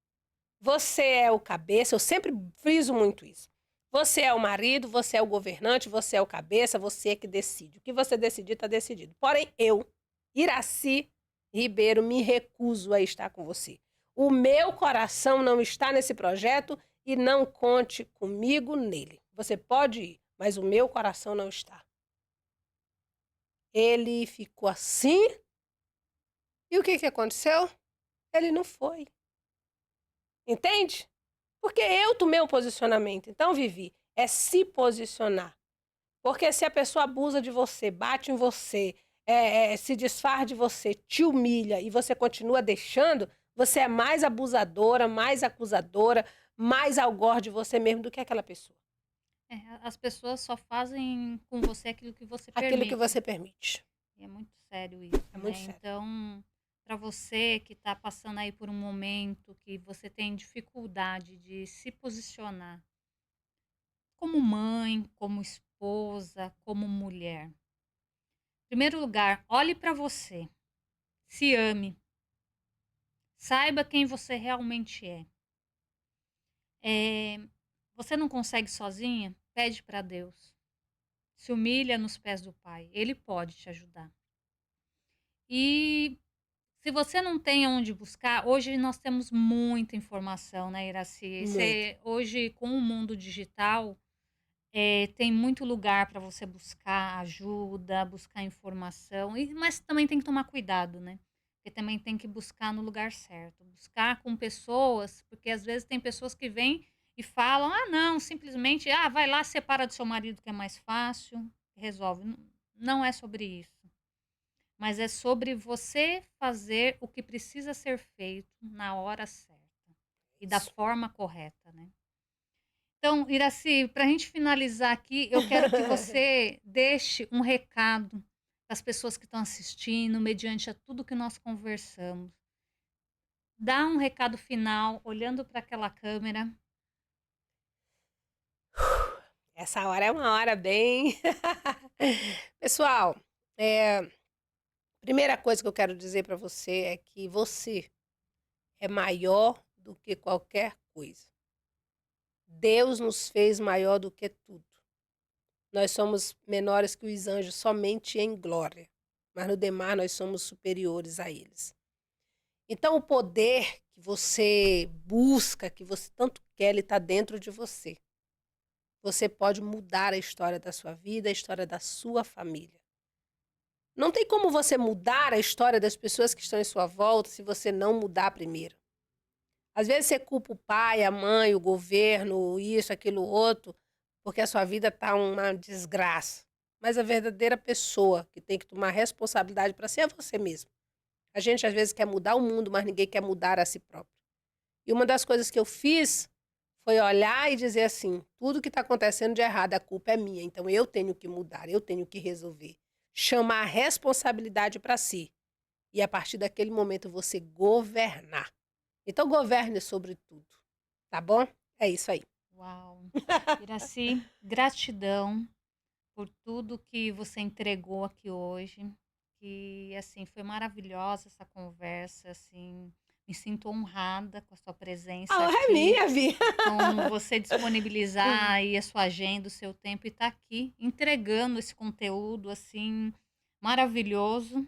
Speaker 2: Você é o cabeça, eu sempre friso muito isso. Você é o marido, você é o governante, você é o cabeça, você é que decide. O que você decidir, está decidido. Porém, eu, Iraci Ribeiro, me recuso a estar com você. O meu coração não está nesse projeto e não conte comigo nele. Você pode ir, mas o meu coração não está. Ele ficou assim. E o que aconteceu? Ele não foi. Entende? Porque eu tomei um posicionamento. Então, Vivi, é se posicionar. Porque se a pessoa abusa de você, bate em você, se desfaz de você, te humilha e você continua deixando, você é mais abusadora, mais acusadora, mais algoz de você mesmo do que aquela pessoa.
Speaker 1: É, as pessoas só fazem com você aquilo que você
Speaker 2: Aquilo que
Speaker 1: permite.
Speaker 2: você permite.
Speaker 1: E é muito sério isso,
Speaker 2: É
Speaker 1: né?
Speaker 2: muito sério.
Speaker 1: Então, para você que está passando aí por um momento que você tem dificuldade de se posicionar como mãe, como esposa, como mulher. Em primeiro lugar, olhe para você, se ame, saiba quem você realmente é. Você não consegue sozinha? Pede para Deus. Se humilha nos pés do Pai. Ele pode te ajudar. E se você não tem onde buscar, hoje nós temos muita informação, né, Iraci?
Speaker 2: Muito.
Speaker 1: Hoje, com o mundo digital, tem muito lugar para você buscar ajuda, buscar informação, mas também tem que tomar cuidado, né? Porque também tem que buscar no lugar certo. Buscar com pessoas, porque às vezes tem pessoas que vêm e falam: ah, não, simplesmente, vai lá, separa do seu marido que é mais fácil, resolve. Não é sobre isso. Mas é sobre você fazer o que precisa ser feito na hora certa e da
Speaker 2: Isso.
Speaker 1: forma correta, né? Então, Iraci, para a gente finalizar aqui, eu quero que você deixe um recado para as pessoas que estão assistindo, mediante a tudo que nós conversamos. Dá um recado final, olhando para aquela câmera.
Speaker 2: Essa hora é uma hora bem. Pessoal, primeira coisa que eu quero dizer para você é que você é maior do que qualquer coisa. Deus nos fez maior do que tudo. Nós somos menores que os anjos somente em glória, mas no demais nós somos superiores a eles. Então o poder que você busca, que você tanto quer, ele está dentro de você. Você pode mudar a história da sua vida, a história da sua família. Não tem como você mudar a história das pessoas que estão em sua volta se você não mudar primeiro. Às vezes você culpa o pai, a mãe, o governo, isso, aquilo, outro, porque a sua vida está uma desgraça. Mas a verdadeira pessoa que tem que tomar responsabilidade para si é você mesmo. A gente às vezes quer mudar o mundo, mas ninguém quer mudar a si próprio. E uma das coisas que eu fiz foi olhar e dizer assim: tudo que está acontecendo de errado, a culpa é minha. Então eu tenho que mudar, eu tenho que resolver. Chamar a responsabilidade para si. E a partir daquele momento você governar. Então governe sobre tudo. Tá bom? É isso aí.
Speaker 1: Uau! Iraci, gratidão por tudo que você entregou aqui hoje. Que, assim, foi maravilhosa essa conversa, assim, Me sinto honrada com a sua
Speaker 2: A
Speaker 1: presença
Speaker 2: honra é
Speaker 1: aqui,
Speaker 2: minha, Vi.
Speaker 1: com você disponibilizar aí a sua agenda, o seu tempo e estar aqui entregando esse conteúdo assim maravilhoso.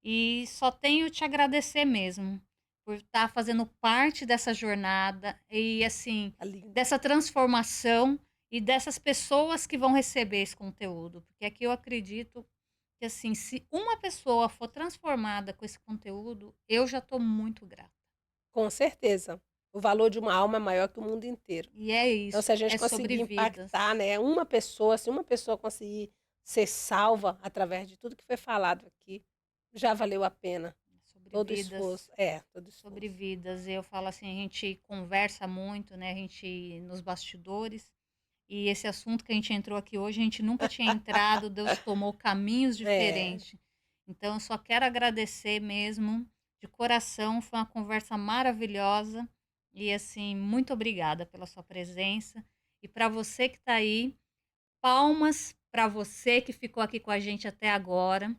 Speaker 1: E só tenho te agradecer mesmo por estar fazendo parte dessa jornada e assim
Speaker 2: Tá lindo.
Speaker 1: dessa transformação e dessas pessoas que vão receber esse conteúdo, porque aqui eu acredito que assim, se uma pessoa for transformada com esse conteúdo, eu já estou muito grata.
Speaker 2: Com certeza. O valor de uma alma é maior que o mundo inteiro.
Speaker 1: E é
Speaker 2: Então,
Speaker 1: isso,
Speaker 2: se a gente
Speaker 1: é sobre
Speaker 2: conseguir impactar,
Speaker 1: vidas,
Speaker 2: né, uma pessoa, se uma pessoa conseguir ser salva através de tudo que foi falado aqui, já valeu a pena
Speaker 1: sobre
Speaker 2: todo o esforço.
Speaker 1: vidas,
Speaker 2: É, todo o
Speaker 1: sobre
Speaker 2: esforço.
Speaker 1: vidas. Eu falo assim, a gente conversa muito, né? A gente nos bastidores. E esse assunto que a gente entrou aqui hoje, a gente nunca tinha entrado, Deus tomou caminhos
Speaker 2: É,
Speaker 1: diferentes. Então, eu só quero agradecer mesmo, de coração, foi uma conversa maravilhosa. E assim, muito obrigada pela sua presença. E para você que está aí, palmas para você que ficou aqui com a gente até agora.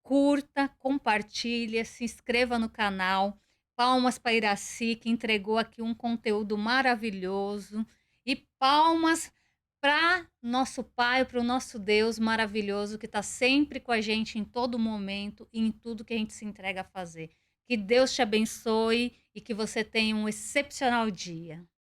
Speaker 1: Curta, compartilha, se inscreva no canal. Palmas para Iraci, que entregou aqui um conteúdo maravilhoso. E palmas para nosso Pai, para o nosso Deus maravilhoso, que está sempre com a gente em todo momento e em tudo que a gente se entrega a fazer. Que Deus te abençoe e que você tenha um excepcional dia.